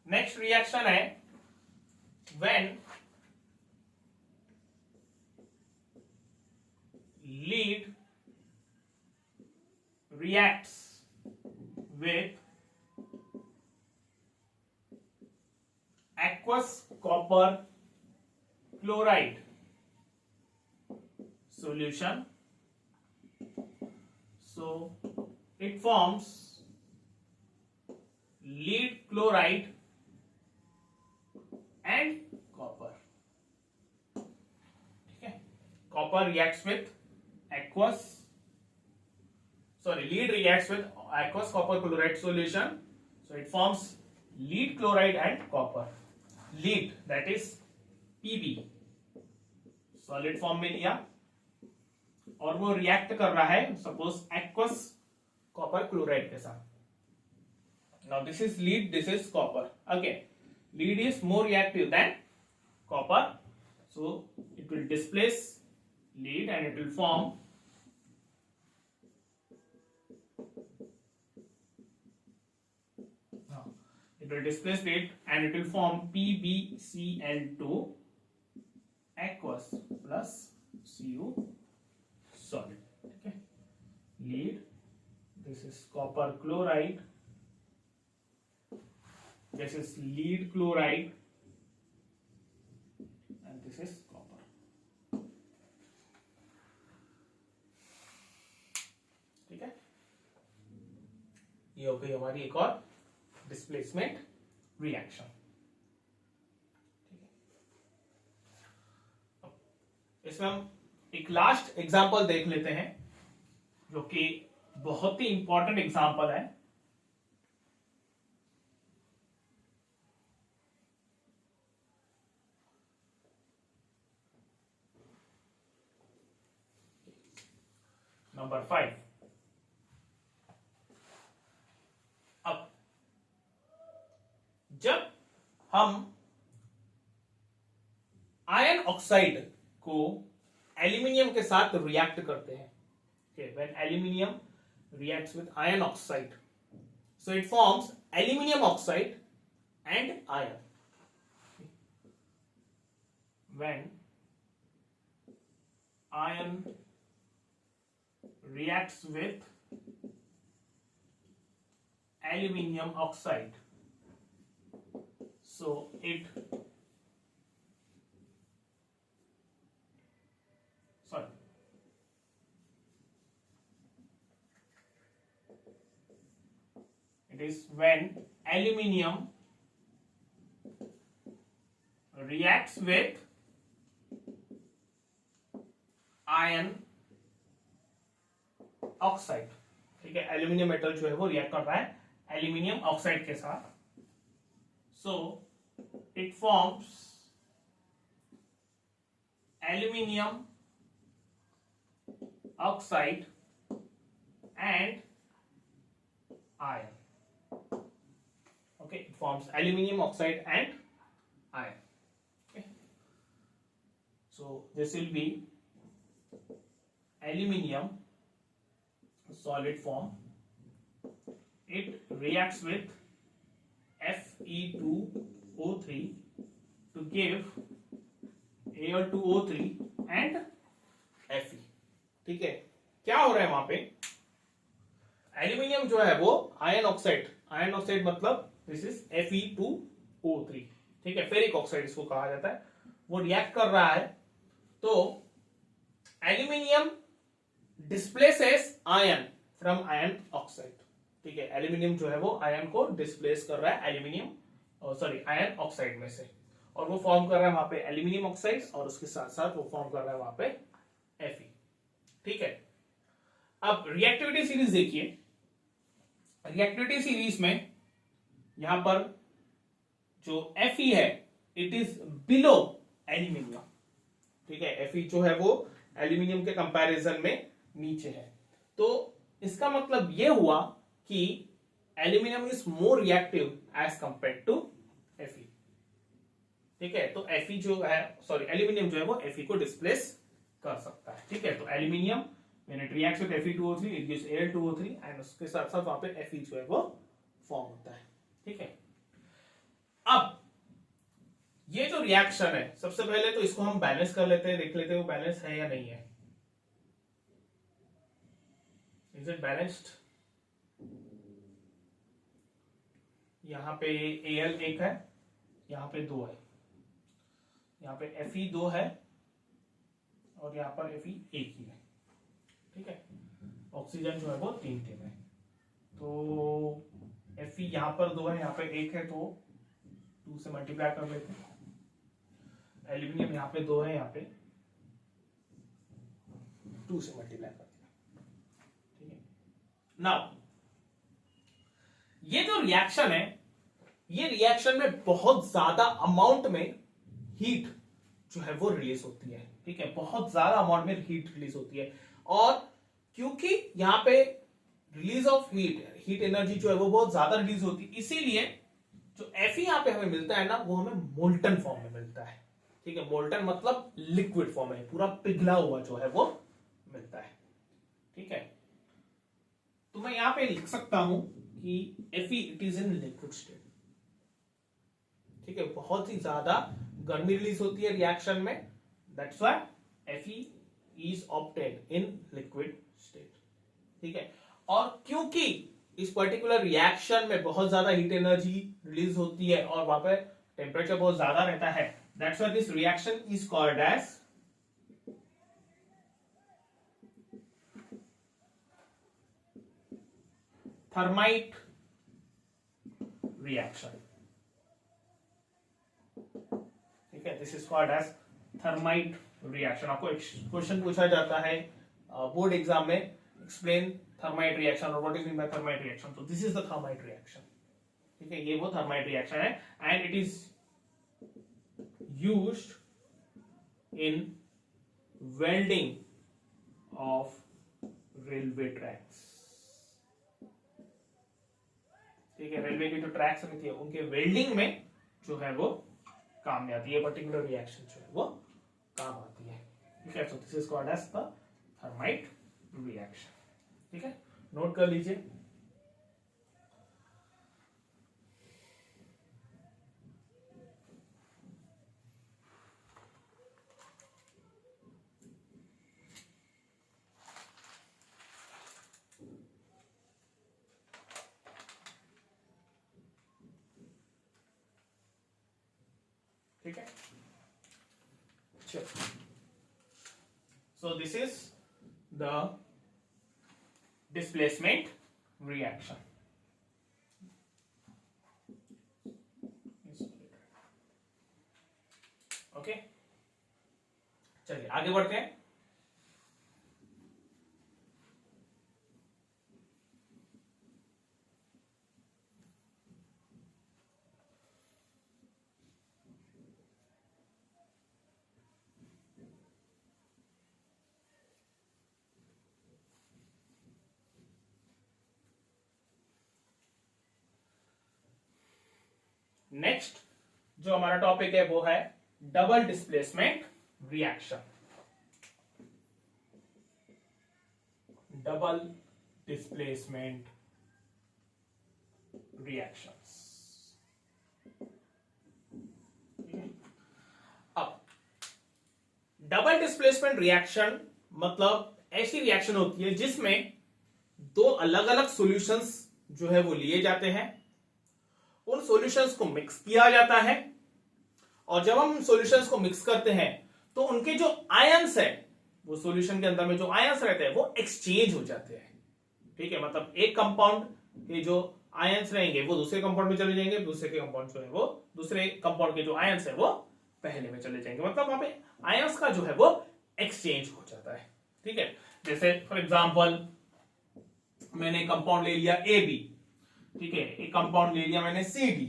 next reaction है when lead reacts with aqueous copper chloride solution, so it forms lead chloride and copper। ठीक है, copper reacts with aqueous, lead reacts with aqueous copper chloride solution, so it forms lead chloride and copper। lead that is Pb solid form में लिया और वो react कर रहा है suppose aqueous copper chloride के साथ। Now this is lead, this is copper. Again lead is more reactive than copper, so it will displace lead and it will form lead and it will form PbCl2 aqueous plus Cu solid। okay, lead, this is copper chloride, this is lead chloride and this is copper। ये हो गई हमारी एक और displacement reaction. इसमें हम एक last example देख लेते हैं जो कि बहुत ही इंपॉर्टेंट एग्जांपल है। नंबर 5। अब जब हम आयन ऑक्साइड को एल्यूमिनियम के साथ रिएक्ट करते हैं, when aluminium reacts with ion oxide, so it forms aluminium oxide and ion. When ion reacts with aluminium oxide, so it is when aluminium reacts with iron oxide. ठीक है, aluminium metal जो है वो react कर रहा है aluminium oxide के साथ, so it forms aluminium oxide and ion. Okay, it forms aluminium oxide and ion. Okay, so this will B aluminium solid form. It reacts with Fe2O3 to give Al2O3 and Fe। ठीक है, क्या हो रहा है वहां पे? Aluminium जो है वो आयन ऑक्साइड मतलब दिस इज Fe2O3। ठीक है, फेरिक ऑक्साइड इसको कहा जाता है, वो रिएक्ट कर रहा है, तो aluminium displaces ion from ion oxide. ठीक है, एल्यूमिनियम जो है वो आयन को डिस्प्लेस कर रहा है आयन ऑक्साइड में से, और वो फॉर्म कर रहा है वहां पे एल्यूमिनियम ऑक्साइड, और उसके साथ साथ वो फॉर्म कर रहा है वहां पे Fe। ठीक है, अब रिएक्टिविटी सीरीज देखिए। रिएक्टिविटी सीरीज में यहां पर जो Fe है इट इज बिलो एल्यूमिनियम। ठीक है, Fe जो है वो एल्यूमिनियम के कंपैरिजन में नीचे है, तो इसका मतलब यह हुआ कि aluminium is more reactive as compare to Fe। ठीक है, तो एल्यूमिनियम जो है वो Fe को डिस्प्लेस कर सकता है। ठीक है, तो aluminium when it reacts with Fe2O3 it gives Al2O3 and उसके साथ साथ वहां पे Fe जो है वो फॉर्म होता है। ठीक है, अब ये जो रिएक्शन है, सबसे पहले तो इसको हम बैलेंस कर लेते हैं, देख लेते हैं वो बैलेंस है या नहीं है। Is it balanced? यहां पे Al 1 है, यहां पे 2 है, यहां पे Fe 2 है, और यहां पर Fe 1 ही है। ठीक है, ऑक्सीजन जो है वो 3 है, तो Fe यहां पर 2 है, यहां पे 1 है, तो 2 से मल्टीप्लाई कर लेते हैं। एल्यूमिनियम यहां पे 2 है, यहां पे 2 से मल्टीप्लाई कर दिया। ठीक है, नाउ ये जो रिएक्शन है, ये रिएक्शन में बहुत ज्यादा अमाउंट में हीट जो है वो रिलीज होती है। ठीक है, बहुत ज्यादा अमाउंट में हीट रिलीज होती है, और क्योंकि यहां पे रिलीज ऑफ हीट एनर्जी जो है वो बहुत ज्यादा रिलीज होती है, इसीलिए जो Fe यहां पे हमें मिलता है ना, वो हमें मोल्टन फॉर्म में मिलता है। ठीक है, मोल्टन मतलब लिक्विड फॉर्म में, पूरा पिघला हुआ जो है वो मिलता है। ठीक है, तो मैं यहां पे लिख सकता हूं कि Fe it is in liquid state. ठीक है, बहुत ही ज्यादा गर्मी रिलीज होती है रिएक्शन में, that's why Fe is obtained in liquid state. ठीक है, और क्योंकि इस पर्टिकुलर रिएक्शन में बहुत ज्यादा हीट एनर्जी रिलीज होती है और वहां पे टेम्परेचर बहुत ज्यादा रहता है, that's why this reaction is called as thermite reaction, ठीक है। This is called as thermite reaction. आपको क्वेश्चन पूछा जाता है बोर्ड एग्जाम में, एक्सप्लेन थर्माइट रिएक्शन और what is mean by thermite reaction, तो this is the thermite reaction, ठीक है। ये वो थर्माइट रिएक्शन है and it is used in welding of railway tracks, ठीक है। रेलवे की जो ट्रैक्स रहती है उनके वेल्डिंग में जो है वो काम में आती है, पर्टिकुलर रिएक्शन जो है वो काम आती है, ठीक है। So this is called as the thermite reaction, ठीक है। नोट कर लीजिए। ठीक है, चलो। So this is the displacement reaction. Okay, चलिए आगे बढ़ते हैं। नेक्स्ट जो हमारा टॉपिक है वो है double displacement reaction. Double displacement reactions. अब डबल डिस्प्लेसमेंट रिएक्शन मतलब ऐसी रिएक्शन होती है जिसमें दो अलग अलग सॉल्यूशंस जो है वो लिए जाते हैं, उन सॉल्यूशंस को मिक्स किया जाता है और जब हम सॉल्यूशंस को मिक्स करते हैं तो उनके जो आयंस है, वो सॉल्यूशन के अंदर में जो आयंस रहते हैं वो एक्सचेंज हो जाते हैं, ठीक है। मतलब एक कंपाउंड के जो आयंस रहेंगे वो दूसरे कंपाउंड में चले जाएंगे, दूसरे के कंपाउंड जो है वो दूसरे कंपाउंड के जो आयंस है वो पहले में चले जाएंगे, मतलब वहां पे आयंस का जो है वो एक्सचेंज हो जाता है, ठीक है। जैसे फॉर एग्जांपल मैंने कंपाउंड ले लिया ए बी, ठीक है, एक कंपाउंड ले लिया मैंने सी डी,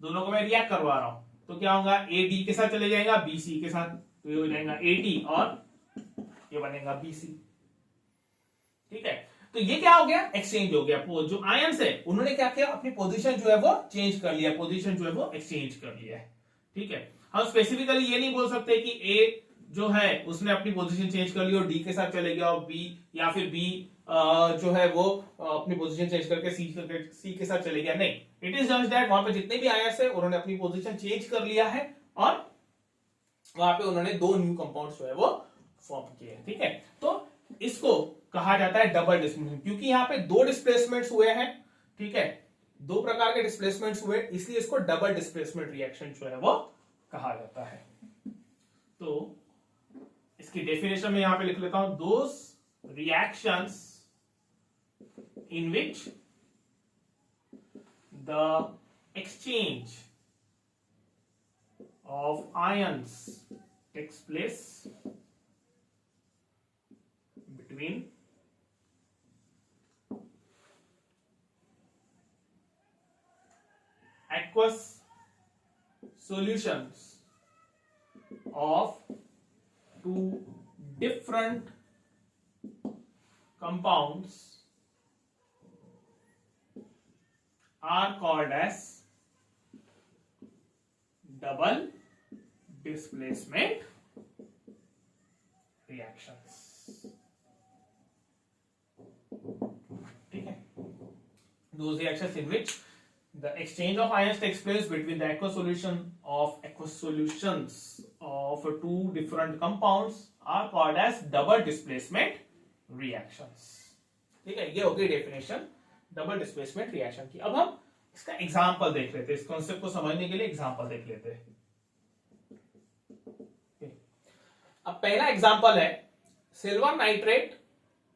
दोनों को मैं रिएक्ट करवा रहा हूं तो क्या होगा, ए डी के साथ चले जाएगा बी सी के साथ, तो ये हो जाएगा ए डी और ये बनेगा बी सी, ठीक है। तो ये क्या हो गया, एक्सचेंज हो गया। जो आयंस है उन्होंने क्या किया, अपनी पोजीशन जो है वो चेंज कर लिया, पोजीशन जो है वो एक्सचेंज कर लिया है, ठीक है। हम स्पेसिफिकली ये नहीं बोल सकते कि ए जो है उसने अपनी पोजीशन चेंज कर ली और डी के साथ चले गया और बी, या फिर बी जो है वो अपनी पोजीशन चेंज करके सी के साथ चले गया, नहीं। इट इज जस्ट दैट वहां पे जितने भी आयंस है उन्होंने अपनी पोजीशन चेंज कर लिया है और वहां पे उन्होंने दो न्यू कंपाउंड्स जो है वो फॉर्म किए हैं, ठीक है। तो इसको कहा जाता है डबल डिस्प्लेसमेंट, क्योंकि यहाँ पे दो डिस्प्लेसमेंट्स हुए हैं, ठीक है, दो प्रकार के डिस्प्लेसमेंट्स हुए, इसलिए इसको डबल डिस्प्लेसमेंट रिएक्शन जो है वो कहा जाता है। तो इसकी डेफिनेशन में यहां पे लिख लेता हूं, दोस reactions in which the exchange of ions takes place between aqueous solutions of two different compounds are called as double displacement reactions, ठीक है। Those reactions in which the exchange of ions takes place between the aqueous solutions of two different compounds are called as double displacement reactions, ठीक है। ये हो गई definition double displacement reaction की। अब हम इसका एग्जांपल देख लेते हैं, इस कॉन्सेप्ट को समझने के लिए एग्जांपल देख लेते हैं। अब पहला एग्जांपल है silver nitrate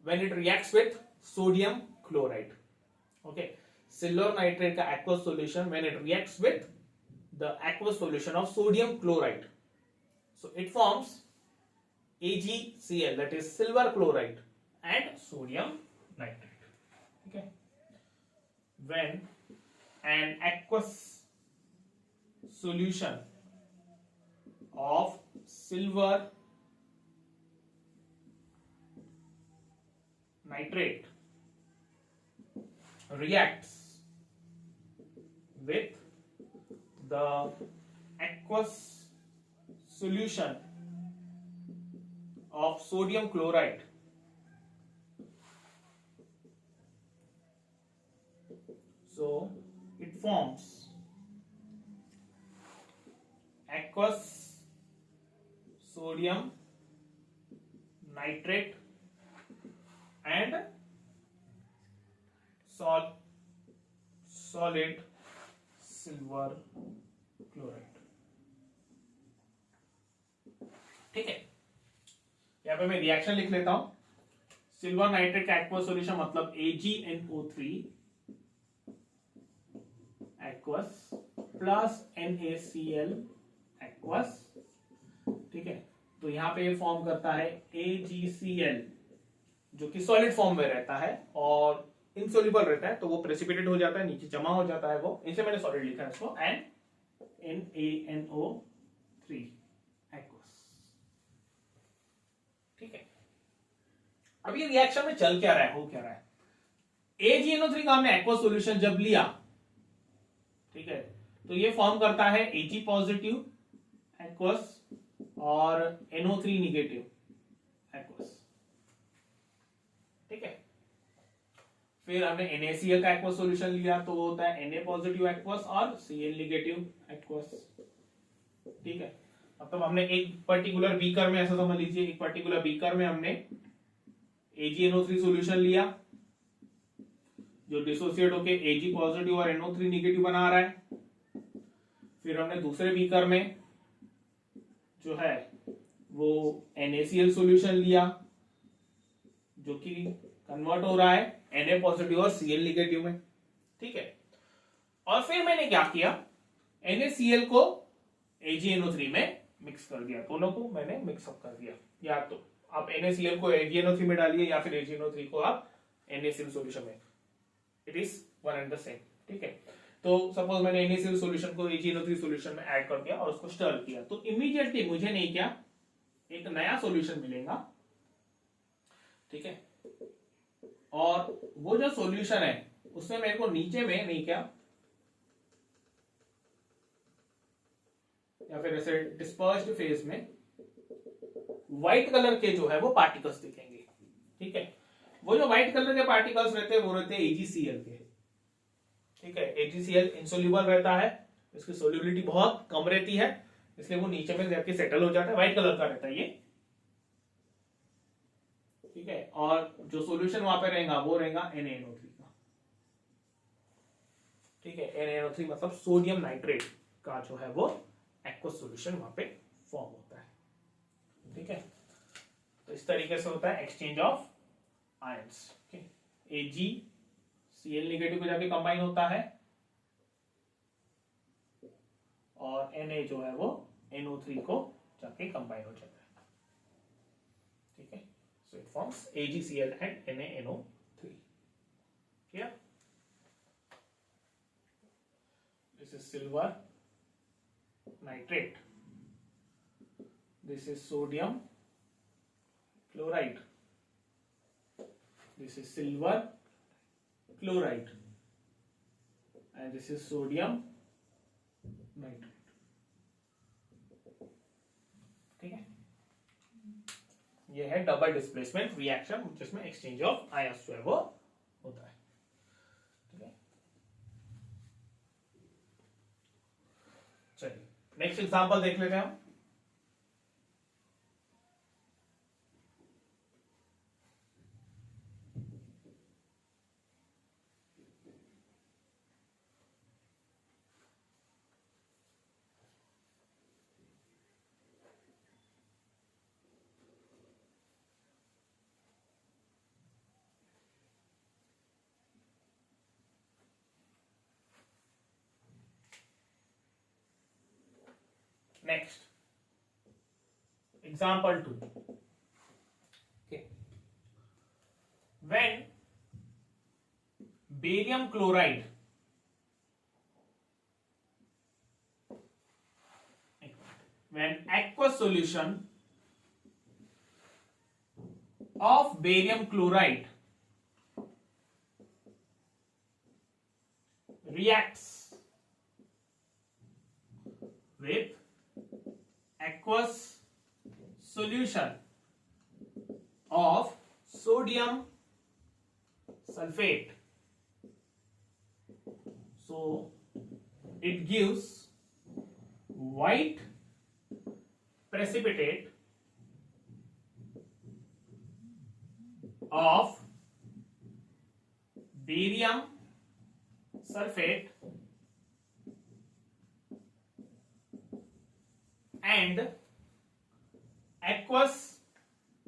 when it reacts with sodium chloride, okay. Silver nitrate का aqueous solution when it reacts with the aqueous solution of sodium chloride. So it forms AgCl, that is silver chloride and sodium nitrate. Okay. When an aqueous solution of silver nitrate reacts with the aqueous solution of sodium chloride, so it forms aqueous sodium nitrate and solid silver chloride. ठीक है, यहां पे मैं reaction लिख लेता हूं. Silver nitrate का aqueous solution मतलब AgNO3 aqueous plus NaCl aqueous. ठीक है, तो यहां पे ये फॉर्म करता है AgCl जो कि सॉलिड फॉर्म में रहता है और इनसोल्यूबल रहता है, तो वो प्रेसिपिटेट हो जाता है, नीचे जमा हो जाता है वो, इसे मैंने सॉलिड लिखा है इसको, एंड NaNO3 एक्वस. ठीक है, अब ये रिएक्शन में चल क्या रहा है, हो क्या रहा है. AgNO3 का हमने एक्वस सॉल्यूशन जब लिया, ठीक है, तो ये फॉर्म करता है Ag पॉजिटिव एक्वस और NO3 निगेटिव एक्वस. ठीक है, फिर हमने NaCl का एक्वस सॉल्यूशन लिया तो वो होता है Na पॉजिटिव एक्वस और Cl निगेटिव एक्वस. ठीक है, मतलब हमने एक पर्टिकुलर बीकर में, ऐसा समझ लीजिए, एक पर्टिकुलर बीकर में हमने AgNO3 सॉल्यूशन लिया जो डिसोसिएट होके Ag पॉजिटिव और NO3 निगेटिव बना रहा है. फिर हमने दूसरे बीकर में जो है वो NaCl सॉल्यूशन लिया जो कि कन्वर्ट हो रहा है Na पॉजिटिव और Cl निगेटिव में. ठीक है, और फिर मैंने क्या किया, NaCl को AgNO3 में मिक्स कर दिया, दोनों को मैंने मिक्सअप कर दिया. या तो आप NaCl को AgNO3 में डालिए या फिर AgNO3 को आप NaCl सॉल्यूशन में, it is one and the same. ठीक है, तो सपोज मैंने NaCl सॉल्यूशन को AgNO3 सॉल्यूशन में ऐड कर दिया और उसको स्टर किया, तो इमीडिएटली मुझे नहीं क्या एक नया सॉल्यूशन मिलेगा. ठीक है, और वो जो सॉल्यूशन है उसमें मेरे को नीचे में नहीं क्या, या फिर ऐसे डिस्पर्स्ड फेज में व्हाइट कलर के जो है वो पार्टिकल्स दिखेंगे. ठीक है, वो जो व्हाइट कलर के पार्टिकल्स रहते हैं वो रहते हैं AgCl के. ठीक है, AgCl इंसोल्यूबल रहता है, इसकी सोल्यूबिलिटी बहुत कम रहती है, इसलिए वो नीचे में जाके सेटल हो जाता है, व्हाइट कलर का रहता है ये. ठीक है, और जो सॉल्यूशन वहां पे रहेगा वो रहेगा NaNO3 का. ठीक है, NaNO3 मतलब सोडियम नाइट्रेट का जो है वो एक्वस सॉल्यूशन वहां पे फॉर्म होता है. ठीक है, तो इस तरीके से होता है exchange of ions. AgCl negative को जाके कंबाइन होता है और Na जो है वो NO3 को जाके कंबाइन हो जाता है. ठीक है, so it forms AgCl and NaNO3. Clear? This is silver nitrate. This is sodium chloride. This is silver chloride. And this is sodium nitrate. ठीक है, ये है डबल डिस्प्लेसमेंट रिएक्शन जिसमें एक्सचेंज ऑफ आयंस जो है वो होता है. ठीक है, चलिए नेक्स्ट एग्जांपल देख लेते हैं हम. Next example 2. Okay. When barium chloride aqueous solution of barium chloride reacts with aqueous solution of sodium sulfate, so it gives white precipitate of barium sulfate and aqueous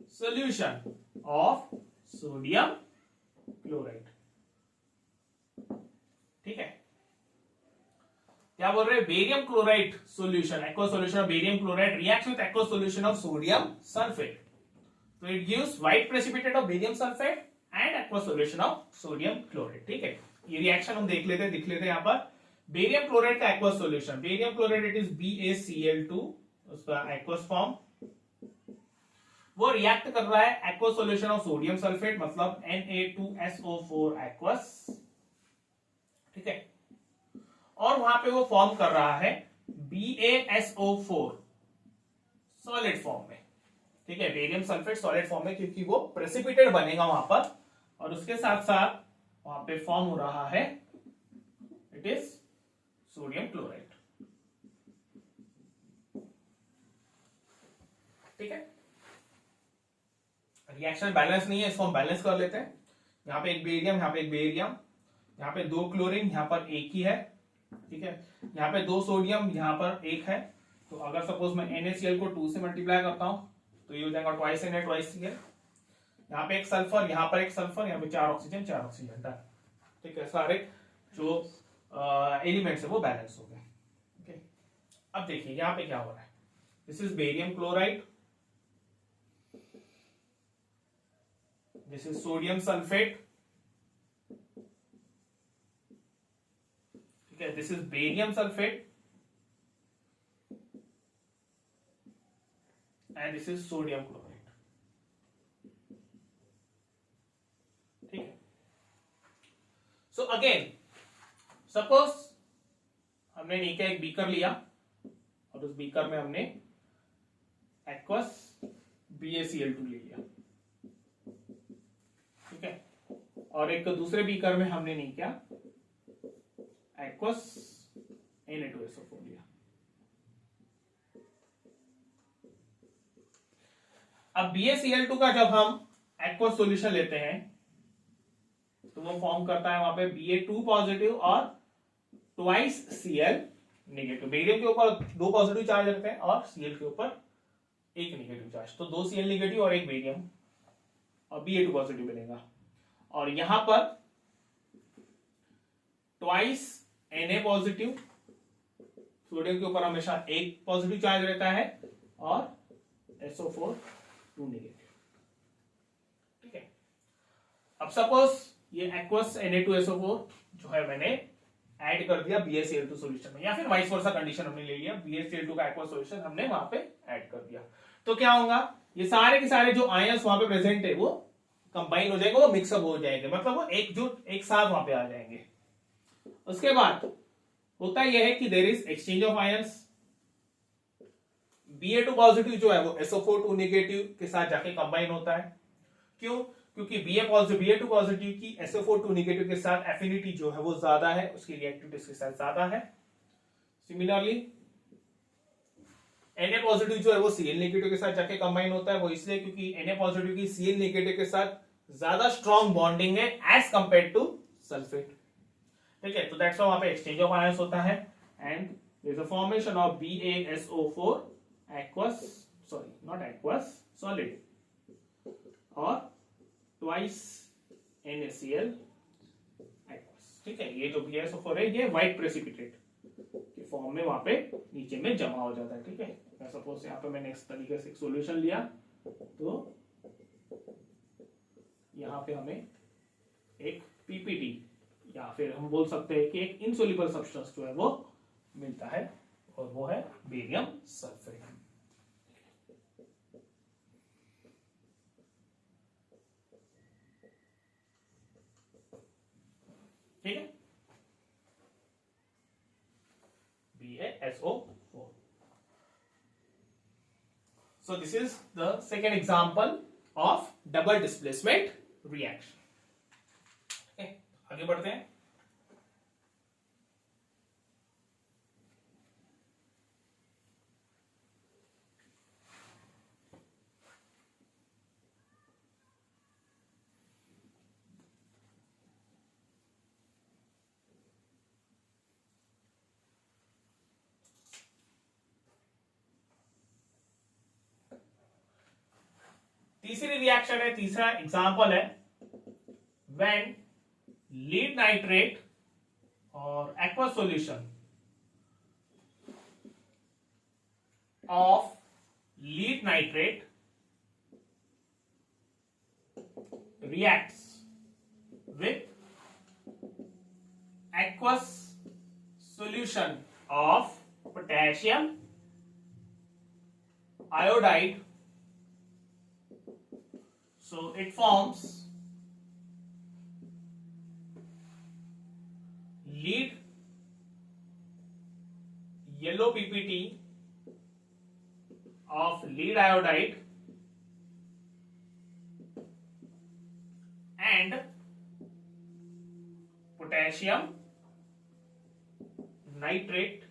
solution of sodium chloride. ठीक है, क्या बोल रहे हैं? Barium chloride solution, aqueous solution of barium chloride reacts with aqueous solution of sodium sulphate, तो it gives white precipitate of barium sulphate and aqueous solution of sodium chloride. ठीक है, ये रिएक्शन हम देख लेते हैं, दिख लेते हैं यहाँ पर. बेरियम क्लोराइड का aqueous solution, barium chloride it is BaCl2, उसका एक्वस फॉर्म, वो रिएक्ट कर रहा है aqueous solution of sodium sulphate, मतलब Na2SO4 एक्वस. ठीक है, और वहां पे वो फॉर्म कर रहा है BaSO4 सॉलिड फॉर्म में. ठीक है, बेरियम सल्फेट सॉलिड फॉर्म में, क्योंकि वो प्रेसिपिटेट बनेगा वहां पर, और उसके साथ साथ वहां पे फॉर्म हो रहा है इट इज सोडियम क्लोराइड. ठीक है, रिएक्शन बैलेंस नहीं है, इसको हम बैलेंस कर लेते हैं. यहाँ पे एक बेरियम, यहाँ पे एक बेरियम, यहाँ पे 2 क्लोरीन, यहाँ पर एक ही है. ठीक है, यहाँ पे 2 सोडियम, यहाँ पर एक है. तो अगर सपोज मैं NaCl को 2 से मल्टीप्लाई करता हूं तो ये हो जाएगा ट्वाइस Na ट्वाइस Cl. यहाँ पे एक सल्फर, यहाँ पर एक सल्फर, यहाँ पे 4 ऑक्सीजन 4 ऑक्सीजन. ठीक है, सारे जो एलिमेंट्स है वो बैलेंस हो गए. ओके, अब देखिए यहाँ पे क्या हो रहा है. This is barium chloride, this is sodium sulphate. ठीक है, this is barium sulphate and this is sodium chloride. ठीक है, सो अगेन सपोज हमने नीचे एक बीकर लिया और उस बीकर में हमने एक्वस BaCl2 ले लिया. ठीक है, और एक दूसरे बीकर में हमने नहीं किया एक्वस Na2SO4 लिया. अब BaCl2 का जब हम एक्वस सॉल्यूशन लेते हैं तो वो फॉर्म करता है वहां पे Ba2 पॉजिटिव और ट्वाइस Cl नेगेटिव. बेरियम के ऊपर 2 पॉजिटिव चार्ज रहते हैं और Cl के ऊपर एक नेगेटिव चार्ज, तो 2 Cl नेगेटिव और एक बेरियम और Ba2 पॉजिटिव बनेगा. और यहां पर ट्वाइस Na पॉजिटिव, सोडियम के ऊपर हमेशा एक पॉजिटिव चार्ज रहता है और SO4 2 नेगेटिव. ठीक है, अब सपोज ये एक्वस Na2SO4 जो है मैंने ऐड कर दिया BaCl2 सॉल्यूशन में, या फिर वाइस वर्सा कंडीशन हमने ले लिया, BaCl2 का एक्वस सॉल्यूशन हमने वहां पे ऐड कर दिया. तो क्या होगा, ये सारे के सारे जो आयंस वहां पे प्रेजेंट है वो कंबाइन हो जाएंगे, वो मिक्सअप हो जाएंगे, मतलब वो एकजुट एक साथ वहां पे आ जाएंगे. उसके बाद होता यह है कि there is exchange of ions. Ba2 positive जो है वो SO4 2 नेगेटिव के साथ जाके कंबाइन होता है. क्यों? क्योंकि Ba2 पॉजिटिव की SO4 2 नेगेटिव के साथ एफिनिटी जो है वो ज्यादा है, उसकी रिएक्टिविटी इसके साथ ज्यादा है. सिमिलरली Na पॉजिटिव जो है वो Cl नेगेटिव के साथ जाके कंबाइन होता है. वो इसलिए क्योंकि Na पॉजिटिव की Cl नेगेटिव के साथ ज्यादा स्ट्रॉन्ग बॉन्डिंग है एज कंपेयर टू सल्फेट. ठीक है, तो दैट्स व्हाई वहां पे एक्सचेंज ऑफ आयंस होता है and there is a formation of BaSO4 aqueous, sorry not aqueous, solid और ट्वाइस NaCl aqueous. ठीक है, ये जो BaSO4 है ये व्हाइट प्रेसिपिटेट की फॉर्म में वहां पे नीचे में जमा हो जाता है। ठीक है, सपोज यहाँ पे मैंने इस तरीके से एक सॉल्यूशन लिया तो यहाँ पे हमें एक पीपीटी या फिर हम बोल सकते हैं कि एक इनसोल्यूबल सब्सटेंस जो है वो मिलता है और वो है बेरियम सल्फेट। ठीक है, BaSO4। So this is the second example of double displacement reaction। okay, आगे बढ़ते हैं। तीसरी रिएक्शन है, तीसरा एग्जांपल है व्हेन लीड नाइट्रेट और aqua solution of lead nitrate reacts with aqueous solution of potassium iodide, so it forms lead yellow PPT of lead iodide and potassium nitrate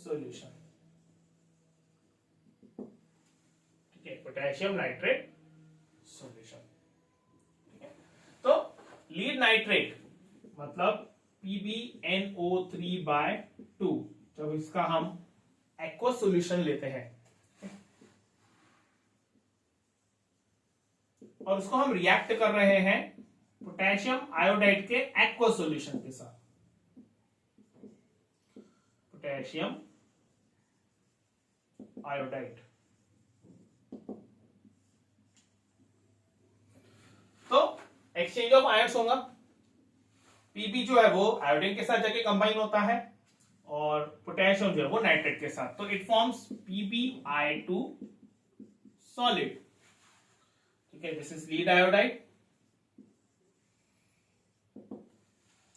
solution। ठीक है, पोटेशियम नाइट्रेट सॉल्यूशन। ठीक है, तो lead nitrate मतलब PbNO3/2, जब इसका हम aqua solution लेते हैं और उसको हम रिएक्ट कर रहे हैं पोटेशियम आयोडाइड के एक्वा सॉल्यूशन के साथ, पोटेशियम आयोडाइड, तो एक्सचेंज ऑफ आयंस होगा। Pb जो है वो आयोडीन के साथ जाके कंबाइन होता है और पोटेशियम जो है वो नाइट्रेट के साथ, तो इट फॉर्म्स PbI2 सॉलिड। ठीक है, दिस इज लीड आयोडाइड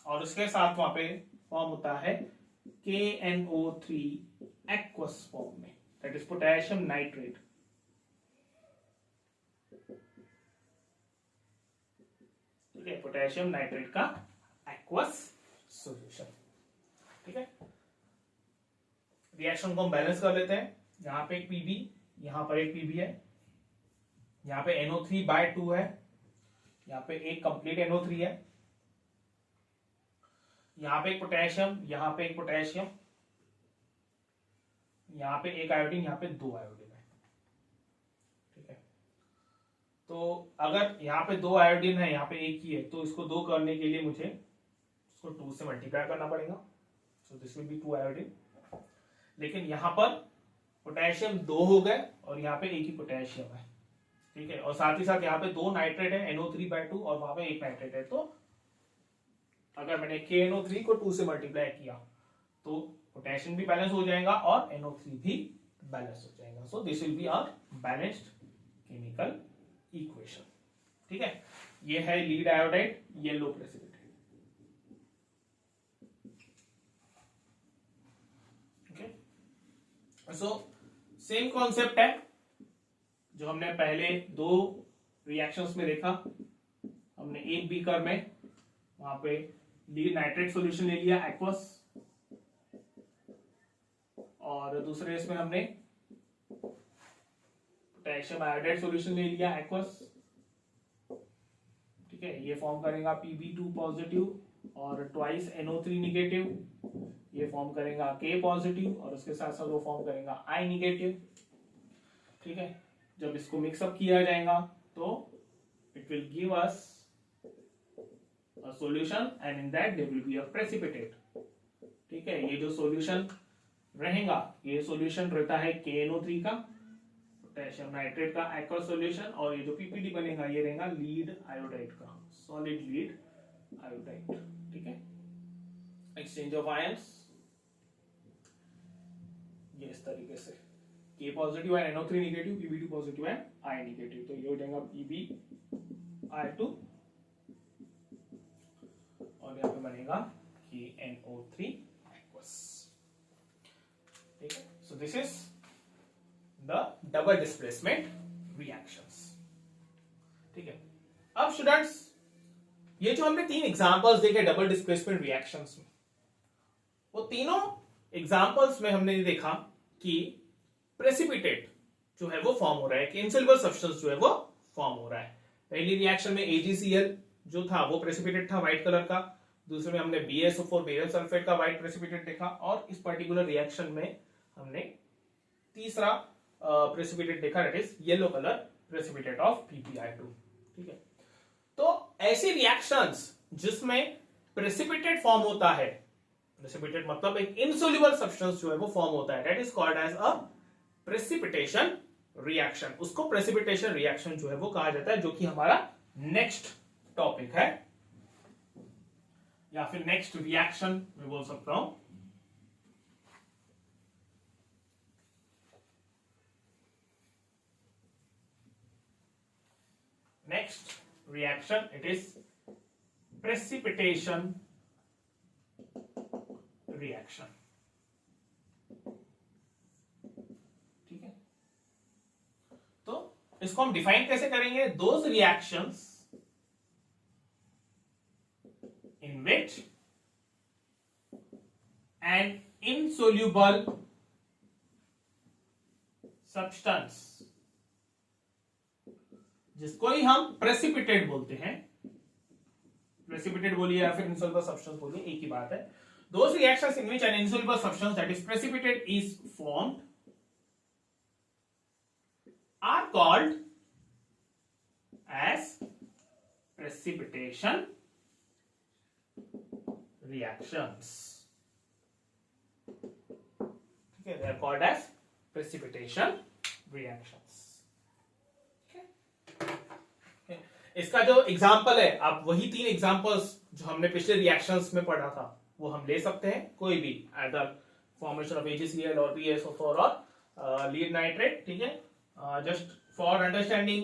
और उसके साथ वहां पे फॉर्म होता है KNO3 एक्वस फॉर्म में, दैट इज पोटेशियम नाइट्रेट। ठीक है, पोटेशियम नाइट्रेट का एक्वस सॉल्यूशन। ठीक है, रिएक्शन को हम बैलेंस कर लेते हैं। यहां पे एक Pb, यहां पर एक Pb है, यहां पे NO3/2 है, यहां पे एक कंप्लीट NO3 है, यहां पे एक पोटेशियम, यहां पे एक पोटेशियम, यहां पे एक आयोडीन, यहां पे 2 आयोडीन है। ठीक है, तो अगर यहां पे 2 आयोडीन है, यहां पे एक ही है, तो इसको 2 करने के लिए मुझे इसको 2 से मल्टीप्लाई करना पड़ेगा, सो दिस विल बी 2 आयोडीन। लेकिन यहां पर पोटेशियम 2 हो गए और यहां पे एक ही पोटेशियम है। ठीक है, और साथ ही साथ यहाँ पे 2 नाइट्रेट है NO3/2 और वहां पे एक नाइट्रेट है, तो अगर मैंने KNO3 को 2 से मल्टीप्लाई किया तो पोटेशियम भी बैलेंस हो जाएगा और NO3 भी बैलेंस हो जाएगा। So this will be our balanced chemical equation. ठीक है, ये है lead iodide yellow precipitate. Okay, so same concept है जो हमने पहले 2 रिएक्शंस में देखा। हमने एक बीकर में वहां पे लीड नाइट्रेट सॉल्यूशन ले लिया एक्वस, और दूसरे इसमें हमने पोटेशियम आयोडाइड सॉल्यूशन ले लिया एक्वस। ठीक है, ये फॉर्म करेगा Pb2 पॉजिटिव और ट्वाइस NO3 निगेटिव, ये फॉर्म करेगा K पॉजिटिव और उसके साथ साथ वो फॉर्म करेगा I निगेटिव। ठीक है, जब इसको मिक्सअप किया जाएगा तो it will give us a solution and in that there will be a precipitate। ठीक है, ये जो सॉल्यूशन रहेगा ये सॉल्यूशन रहता है KNO3 का, पोटेशियम नाइट्रेट का एक्वस सॉल्यूशन, और ये जो पीपीटी बनेगा ये रहेगा लीड आयोडाइड का, सॉलिड लीड आयोडाइड। ठीक है, एक्सचेंज ऑफ आयंस ये इस तरीके से, K पॉजिटिव है, NO3 नेगेटिव, PB2 पॉजिटिव है, I नेगेटिव, तो ये हो जाएगा PbI2 और यहाँ पे बनेगा KNO3 एक्वस। ठीक है, so this is the double displacement reactions. ठीक है, अब स्टूडेंट्स ये जो हमने 3 एग्जांपल्स देखे डबल डिस्प्लेसमेंट रिएक्शंस में, वो तीनों एग्जांपल्स में हमने ये देखा कि प्रेसिपिटेट जो है वो फॉर्म हो रहा है, कि इनसॉल्युबल सब्सटेंस जो है वो फॉर्म हो रहा है। पहली रिएक्शन में AgCl जो था वो प्रेसिपिटेट था व्हाइट कलर का, दूसरे में हमने BaSO4 बेरिल सल्फेट का व्हाइट प्रेसिपिटेट देखा, और इस पर्टिकुलर रिएक्शन में हमने तीसरा प्रेसिपिटेट देखा, that is yellow colour precipitate of PbI2। ठीक है, तो ऐसी रिएक्शंस जिसमें प्रेसिपिटेट फॉर्म होता है, प्रेसिपिटेट मतलब एक इनसॉल्युबल सब्सटेंस जो है वो फॉर्म होता है, that is called as a precipitation reaction. उसको प्रेसिपिटेशन रिएक्शन जो है वो कहा जाता है, जो कि हमारा नेक्स्ट टॉपिक है, या फिर नेक्स्ट रिएक्शन मैं बोल सकता हूं। Next reaction it is precipitation reaction. ठीक है, तो इसको हम डिफाइन कैसे करेंगे? Those reactions in which an insoluble substance, जिसको ही हम प्रेसिपिटेट बोलते हैं, प्रेसिपिटेट बोलिए या फिर insoluble substance बोलिए, एक ही बात है। Those reactions in which an insoluble substance that is precipitate is formed are called as precipitation reactions. ठीक है, they are called as precipitation reactions. Okay. इसका जो एग्जाम्पल है, आप वही 3 एग्जाम्पल्स जो हमने पिछले रिएक्शंस में पढ़ा था वो हम ले सकते हैं, कोई भी, either formation of AgCl और BaSO4 और लीड नाइट्रेट। ठीक है, just for understanding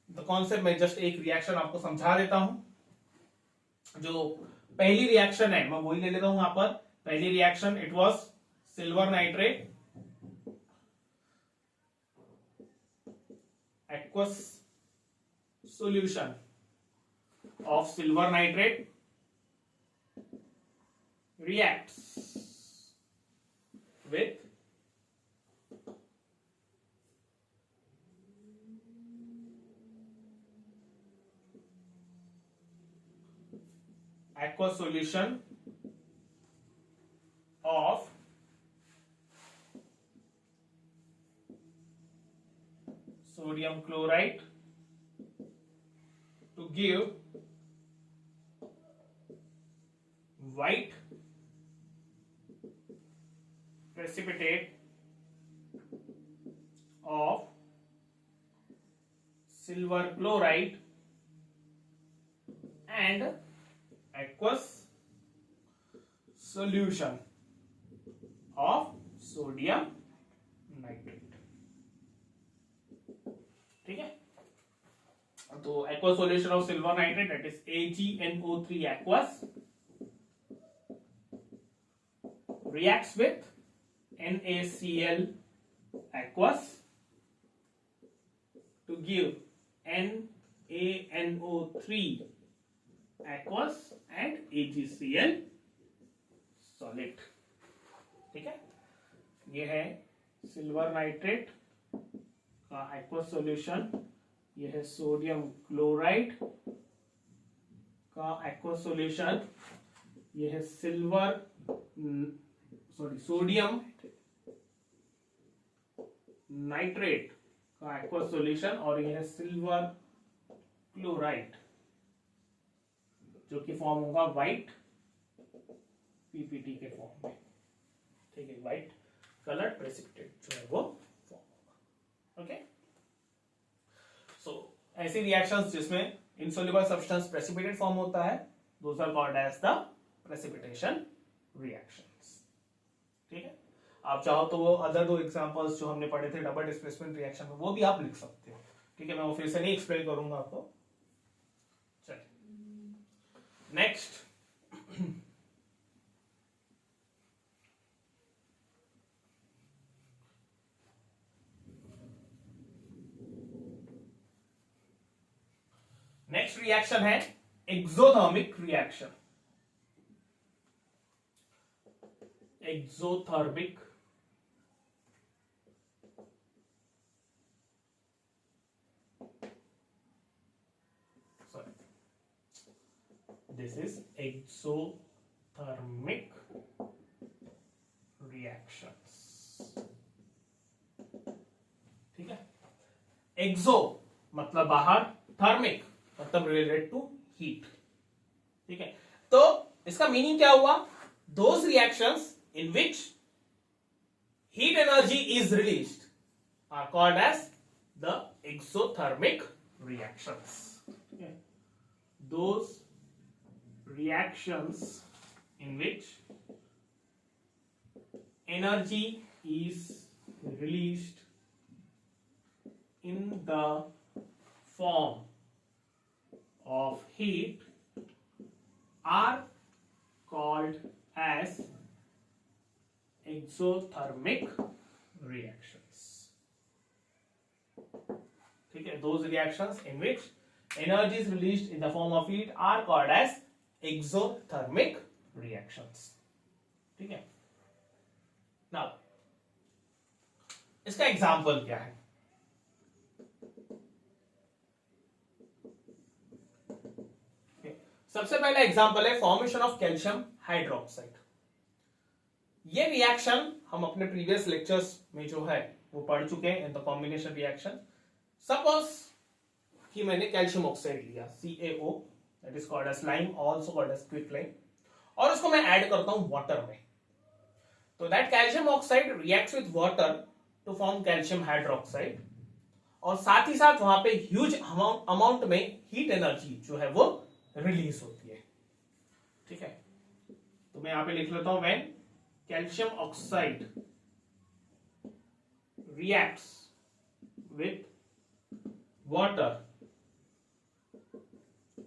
the concept मैं जस्ट एक रिएक्शन आपको समझा देता हूं। जो पहली रिएक्शन है मैं वही ले लेता हूं यहां पर। पहली reaction it was silver nitrate aqueous solution of silver nitrate reacts with aqueous solution of sodium chloride to give white precipitate of silver chloride and aqueous solution of sodium nitrate। ठीक है, तो aqueous solution of silver nitrate that is AgNO3 aqueous reacts with NaCl aqueous to give NaNO3 aqueous and AgCl solid। ठीक है, ये है silver nitrate का aqueous solution, यह है सोडियम क्लोराइड का एक्वस सॉल्यूशन, यह है सोडियम नाइट्रेट का एक्वस सॉल्यूशन, और यह है सिल्वर क्लोराइड जो कि फॉर्म होगा व्हाइट पीपीटी के फॉर्म में, ठीक है, व्हाइट कलर प्रेसिपिटेट जो है वो फॉर्म होगा। ओके, सो ऐसी रिएक्शंस जिसमें इनसोल्युबल सब्सटेंस प्रेसिपिटेट फॉर्म होता है, those are called as the precipitation reactions. ठीक है, आप चाहो तो वो अदर दो एग्जांपल्स जो हमने पढ़े थे डबल डिस्प्लेसमेंट रिएक्शन में, वो भी आप लिख सकते हो। ठीक है, मैं वो फिर से नहीं एक्सप्लेन करूंगा आपको। चलिए नेक्स्ट, नेक्स्ट रिएक्शन है exothermic reaction. Exothermic this is exothermic reactions। ठीक है, एक्सो मतलब बाहर, थर्मिक मतलब रिलेटेड टू हीट। ठीक है, तो इसका मीनिंग क्या हुआ? Those reactions in which heat energy is released are called as the exothermic reactions. ठीक है, those reactions in which energy is released in the form of heat are called as exothermic reactions। ठीक है, those reactions in which energy is released in the form of heat are called as exothermic reactions। ठीक है, now इसका example क्या है? सबसे पहला example है फॉर्मेशन ऑफ कैल्शियम हाइड्रोक्साइड। ये रिएक्शन हम अपने प्रीवियस लेक्चर्स में जो है वो पढ़ चुके हैं in the combination reaction. Suppose कि मैंने कैल्शियम ऑक्साइड लिया CaO, that is called as lime, also called as quicklime, और उसको मैं ऐड करता हूं वाटर में। तो that calcium oxide reacts with water to form calcium hydroxide, और साथ ही साथ वहां पे ह्यूज अमाउंट में हीट एनर्जी जो है वो रिलीज होती है। ठीक है, तो मैं यहां पे लिख लेता हूं, when calcium oxide reacts with water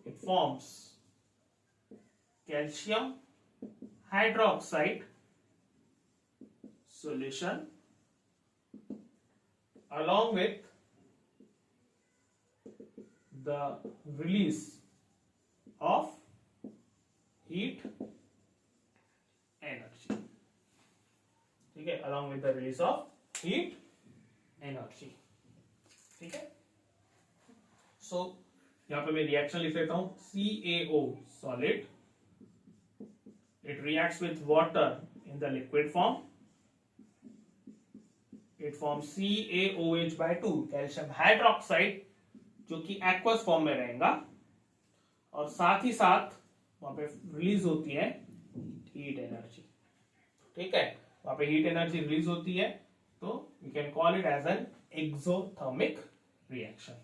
it forms calcium hydroxide solution along with the release of heat energy। ठीक है, along with the release of heat energy। ठीक है, सो यहां पे मैं रिएक्शन लिख लेता हूं, CaO solid, it reacts with water in the liquid form, it forms CaOH/2 calcium hydroxide जो कि एक्वस फॉर्म में रहेगा, और साथ ही साथ वहां पे रिलीज होती है हीट एनर्जी। ठीक है, वहां पे हीट एनर्जी रिलीज होती है, तो we can call it as an exothermic reaction.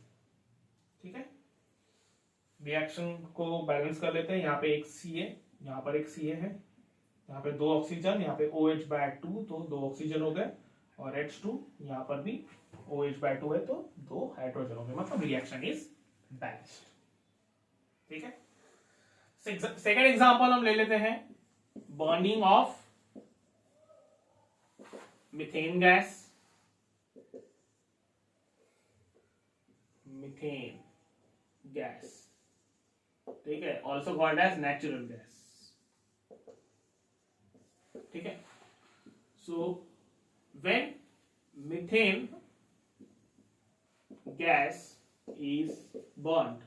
ठीक है, रिएक्शन को बैलेंस कर लेते हैं। यहाँ पे एक Ca, यहाँ पर एक Ca है, यहाँ पे 2 ऑक्सीजन, यहाँ पे OH/2, तो 2 ऑक्सीजन हो गए, और H2 यहाँ पर भी OH/2 है, तो 2 हाइड्रोजन हो गए, मतलब रिएक्शन इज बैलेंस्ड। ठीक है, सेकेंड एग्जांपल हम ले लेते हैं, burning of methane gas, methane gas. ठीक है, also called as natural gas. ठीक है, so when methane gas is burned,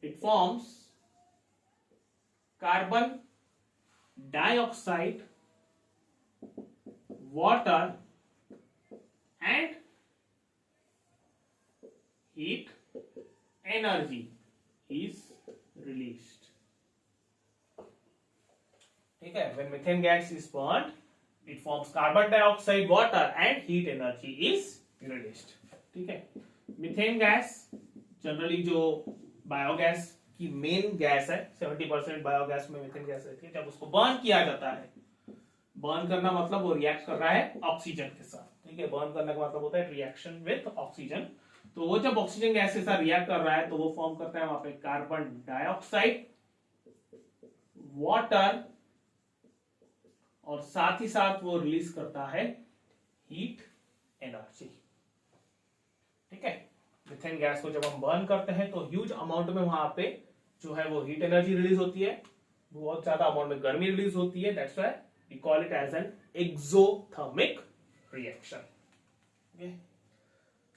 it forms carbon dioxide, water and heat energy is released। ठीक है, when methane gas is burned it forms carbon dioxide, water and heat energy is released. ठीक है, methane gas generally जो biogas की main gas है, 70% biogas में methane gas रहती है। जब उसको बर्न किया जाता है, बर्न करना मतलब वो रिएक्ट कर रहा है ऑक्सीजन के साथ। ठीक है, बर्न करने का मतलब होता है रिएक्शन विथ ऑक्सीजन। तो वो जब ऑक्सीजन गैस के साथ रिएक्ट कर रहा है तो वो फॉर्म करता है वहां पे कार्बन डाइऑक्साइड, वाटर, और साथ ही साथ वो रिलीज करता है हीट एनर्जी। ठीक है, मीथेन गैस को जब हम बर्न करते हैं तो ह्यूज अमाउंट में वहां पे जो है वो हीट एनर्जी रिलीज होती है, बहुत ज्यादा अमाउंट में गर्मी रिलीज होती है। That's why we call it as an exothermic reaction.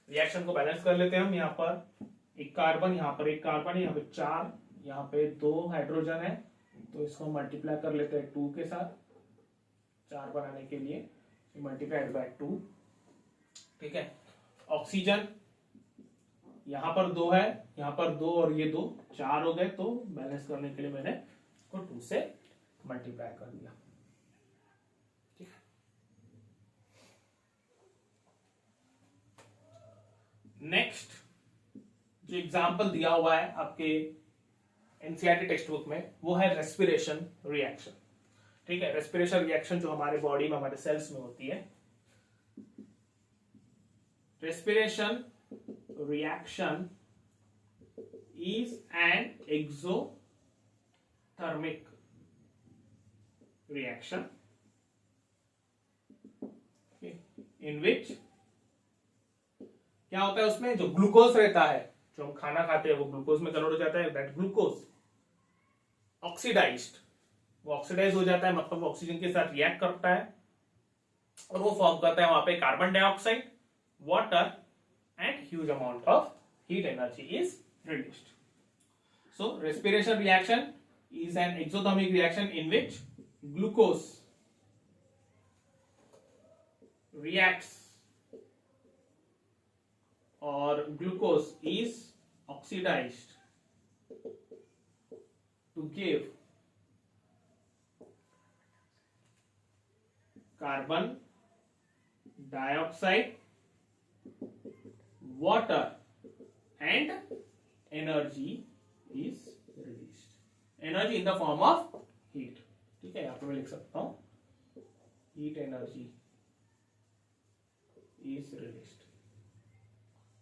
Reaction को बैलेंस कर लेते हैं हम। यहाँ पर एक कार्बन, यहाँ पर एक कार्बन है, यहाँ पे 4, यहाँ पे 2 हाइड्रोजन है, तो इसको मल्टीप्लाई कर लेते हैं 2 के साथ, 4 बनाने के लिए मल्टीप्लाइड बाय 2। ठीक है, ऑक्सीजन यहां पर 2 है, यहां पर 2 और ये 2, 4 हो गए, तो बैलेंस करने के लिए मैंने इसको 2 से मल्टीप्लाई कर दिया। ठीक है, नेक्स्ट जो एग्जांपल दिया हुआ है आपके एनसीईआरटी टेक्स्ट बुक में वो है रेस्पिरेशन रिएक्शन। ठीक है, रेस्पिरेशन रिएक्शन जो हमारे बॉडी में, हमारे सेल्स में होती है। Respiration reaction is an exothermic reaction in which क्या होता है, उसमें जो ग्लूकोज रहता है, जो हम खाना खाते हैं वो ग्लूकोज में कन्वर्ट हो जाता है। दैट ग्लूकोज ऑक्सीडाइज्ड, वो ऑक्सीडाइज हो जाता है, मतलब ऑक्सीजन के साथ रिएक्ट करता है और वो फॉर्म करता है वहां पे carbon dioxide, water and huge amount of heat energy is released. So respiration reaction is an exothermic reaction in which glucose reacts or glucose is oxidized to give carbon dioxide, water and energy is released. Energy in the form of heat. ठीक है, यहां पर मैं लिख सकता हूं heat energy is released.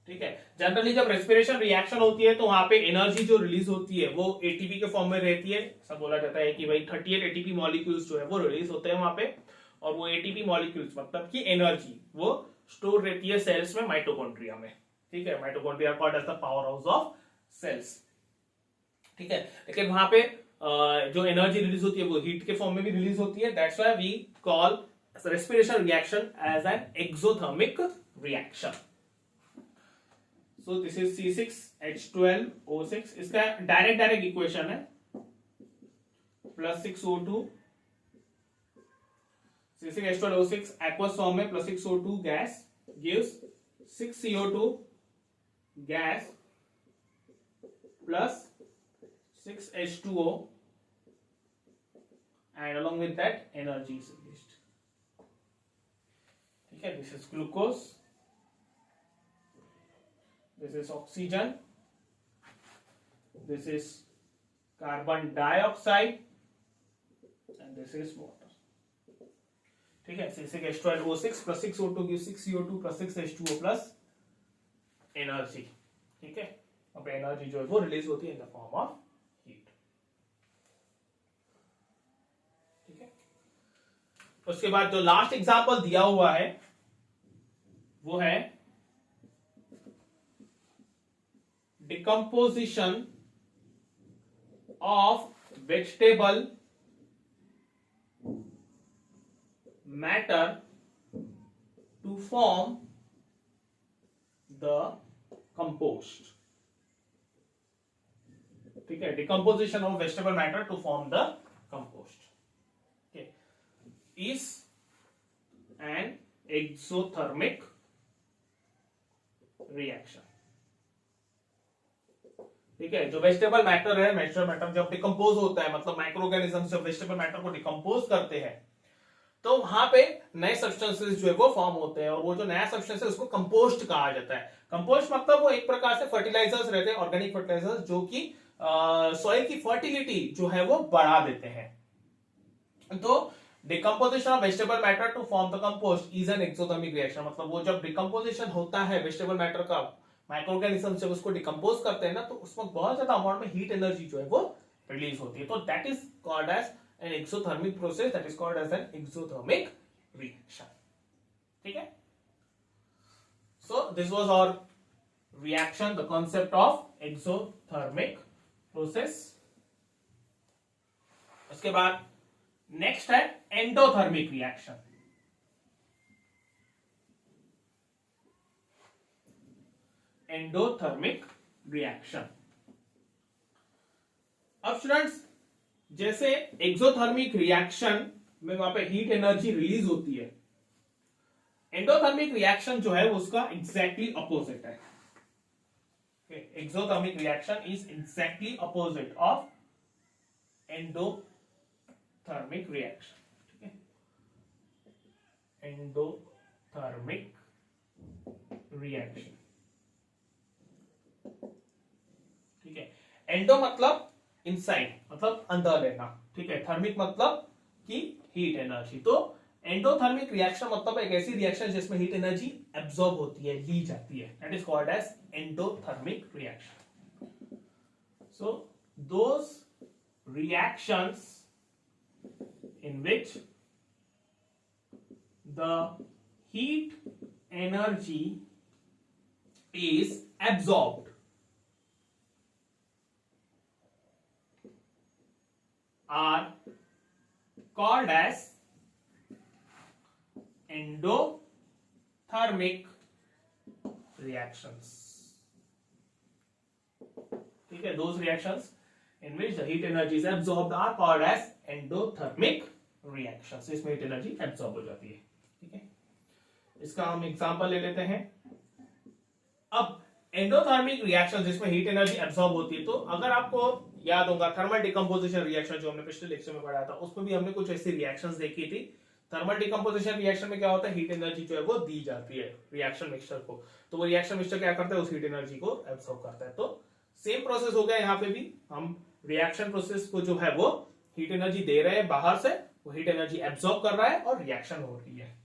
ठीक है, जनरली जब रेस्पिरेशन रिएक्शन होती है तो वहां पे एनर्जी जो रिलीज होती है वो एटीपी के फॉर्म में रहती है। सब बोला जाता है कि भाई 38 एटीपी मॉलिक्यूल्स जो है वो रिलीज होते हैं वहां पे, और वो एटीपी मॉलिक्यूल्स मतलब कि एनर्जी वो स्टोर रहती है सेल्स में, माइटोकॉन्ड्रिया में। ठीक है, mitochondria called as the power house of cells. ठीक है, लेकिन वहां पे जो एनर्जी रिलीज होती है वो हीट के फॉर्म में भी रिलीज होती है। That's why we call respiration reaction as an exothermic reaction. So this is C6H12O6। इसका डायरेक्ट इक्वेशन है +6O2 C6H12O6 एक्वस फॉर्म में +6O2 gas gives 6CO2 gas plus 6H2O, and along with that energy is released. ठीक है, this is glucose, this is oxygen, this is carbon dioxide and this is water. ठीक है, C6H12O6 plus 6O2 gives 6CO2 plus 6H2O plus energy. ठीक है, अब energy जो है वो रिलीज होती है in the form of heat. ठीक है, उसके बाद जो लास्ट एग्जांपल दिया हुआ है वो है decomposition of vegetable matter to form the compost. ठीक है, decomposition of vegetable matter to form the compost. Okay, is an exothermic reaction. ठीक है, जो वेजिटेबल मैटर है, वेजिटेबल मैटर जब डिकम्पोज होता है, मतलब माइक्रो ऑर्गेनिज्म जब वेजिटेबल मैटर को डिकम्पोज करते हैं, तो वहां पे नए सब्सटेंसेस जो है वो फॉर्म होते हैं, और वो जो नया सब्सटेंस है उसको कंपोस्ट कहा जाता है। कंपोस्ट मतलब वो एक प्रकार से फर्टिलाइजर्स रहते हैं, ऑर्गेनिक फर्टिलाइजर्स, जो कि सॉइल की फर्टिलिटी जो है वो बढ़ा देते हैं। तो decomposition of vegetable matter to form the compost is an exothermic reaction, मतलब वो जब डिकम्पोजिशन होता है वेजिटेबल मैटर का, माइक्रो ऑर्गेनिज्म जब उसको डिकम्पोज करते हैं ना, तो उसमें बहुत ज्यादा अमाउंट में हीट एनर्जी जो है वो रिलीज होती है। तो that is called as an exothermic process, that is called as an exothermic reaction. ठीक है, so this was our reaction, the concept of exothermic process. उसके बाद नेक्स्ट है एंडोथर्मिक रिएक्शन। एंडोथर्मिक रिएक्शन, अब स्टूडेंट्स जैसे एक्सोथर्मिक रिएक्शन में वहां पे हीट एनर्जी रिलीज होती है, एंडोथर्मिक रिएक्शन जो है उसका एग्जैक्टली अपोजिट है। Exothermic reaction is exactly opposite of endothermic reaction. ठीक है, एंडोथर्मिक रिएक्शन, ठीक है, एंडो मतलब इनसाइड, मतलब अंदर लेना, ठीक है, थर्मिक मतलब कि हीट एनर्जी। तो एंडोथर्मिक रिएक्शन मतलब एक ऐसी रिएक्शन जिसमें हीट एनर्जी एब्सॉर्ब होती है, ली जाती है, that is called as endothermic reaction. So those reactions in which the heat energy is absorbed are called as endothermic reactions. ठीक है, those reactions in which the heat energy is absorbed are called as endothermic reactions. इसमें heat energy absorb हो जाती है। ठीक है, इसका हम एग्जांपल ले लेते हैं। अब एंडोथर्मिक रिएक्शन जिसमें हीट एनर्जी एब्सॉर्ब होती है, तो अगर आपको याद होगा थर्मल डिकम्पोजिशन रिएक्शन जो हमने पिछले लेक्चर में पढ़ाया था, उसमें भी हमने कुछ ऐसी रिएक्शंस देखी थी। थर्मल डिकम्पोजिशन रिएक्शन में क्या होता है, हीट एनर्जी जो है वो दी जाती है रिएक्शन मिक्सचर को, तो वो रिएक्शन मिक्सचर क्या करता है, उस हीट एनर्जी को एब्सॉर्ब करता है। तो सेम प्रोसेस हो गया यहाँ पे भी, हम रिएक्शन प्रोसेस को जो है वो हीट एनर्जी दे रहे हैं बाहर से, वो हीट एनर्जी एब्सॉर्ब कर रहा है और रिएक्शन हो रही है।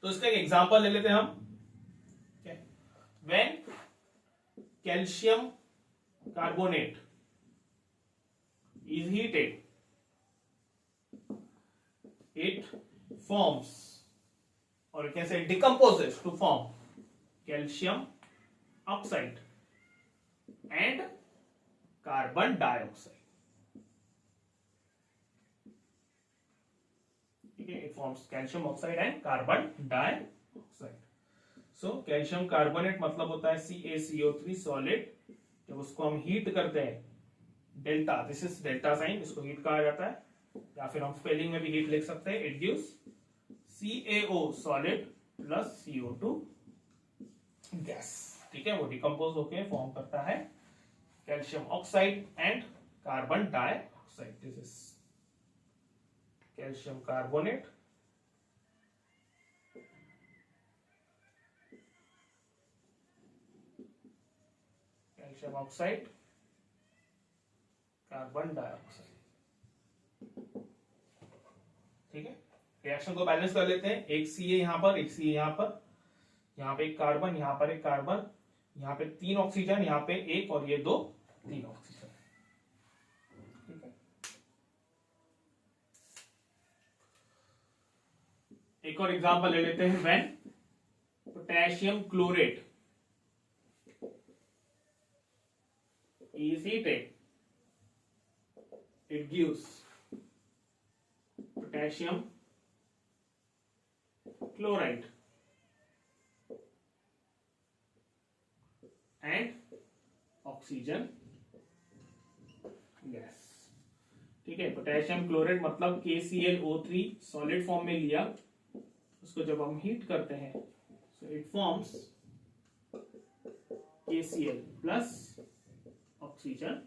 तो इसका एक एग्जांपल ले लेते हैं हम। When calcium carbonate is heated, it forms, or you can say decomposes to form calcium oxide and carbon dioxide. Okay, it forms calcium oxide and carbon dioxide. So calcium carbonate मतलब होता है CaCO3 solid, जब उसको हम heat करते हैं, delta, this is delta sign, इसको heat कहा जाता है, या फिर हम स्पेलिंग में भी हीट लिख सकते हैं, it gives CaO solid plus CO2 gas. ठीक है, वो डिकम्पोज होके फॉर्म करता है calcium oxide and carbon dioxide. This is calcium carbonate calcium oxide carbon dioxide. ठीक है, रिएक्शन को बैलेंस कर लेते हैं, एक Ca यहां पर, एक Ca यहां पर, यहां पे एक कार्बन, यहां पर एक कार्बन, यहां पे 3 ऑक्सीजन, यहां पे एक, और ये 3 ऑक्सीजन। ठीक है, एक और एग्जांपल ले लेते हैं। When potassium chlorate is heated, it gives potassium chloride and oxygen gas। ठीक है, पोटेशियम क्लोराइड मतलब KClO3 सॉलिड फॉर्म में लिया, उसको जब हम हीट करते हैं, so it forms KCl plus oxygen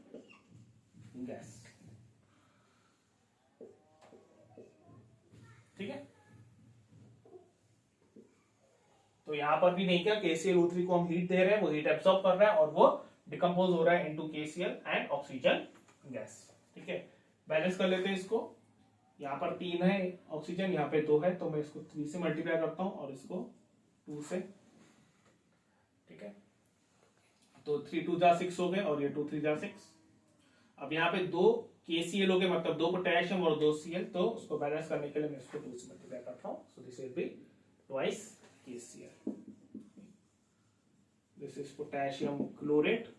gas. ठीक है, तो यहां पर भी नहीं क्या, KClO3 को हम हीट दे रहे हैं, वो हीट एब्सॉर्ब कर रहा है और वो डिकम्पोज हो रहा है into KCl and oxygen gas. ठीक है, बैलेंस कर लेते हैं इसको। यहाँ पर 3 है ऑक्सीजन, यहाँ पे 2 है, तो मैं इसको 3 से मल्टीप्लाई करता हूं और इसको 2 से। ठीक है, तो 3 2 जा 6 हो गए और ये 2 3 जा 6। अब यहाँ पे 2 KCl हो गए, मतलब 2 पोटेशियम और 2 Cl, तो उसको बैलेंस करने के लिए मैं इसको 2 से मल्टीप्लाई करता हूँ। सो this will be twice KCl। This is potassium chlorate,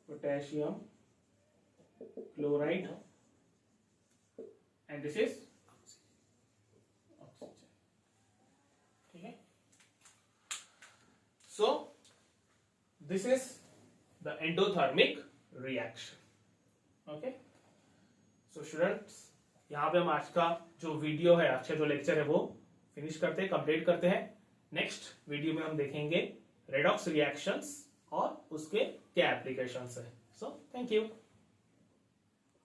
potassium chloride, and this is oxygen. ठीक है, so this is the endothermic reaction. Okay, so students, यहां पे हम आज का जो वीडियो है, आज का जो लेक्चर है वो फिनिश करते हैं, कंप्लीट करते हैं। नेक्स्ट वीडियो में हम देखेंगे रेडॉक्स रिएक्शंस और उसके क्या एप्लीकेशंस है। So thank you.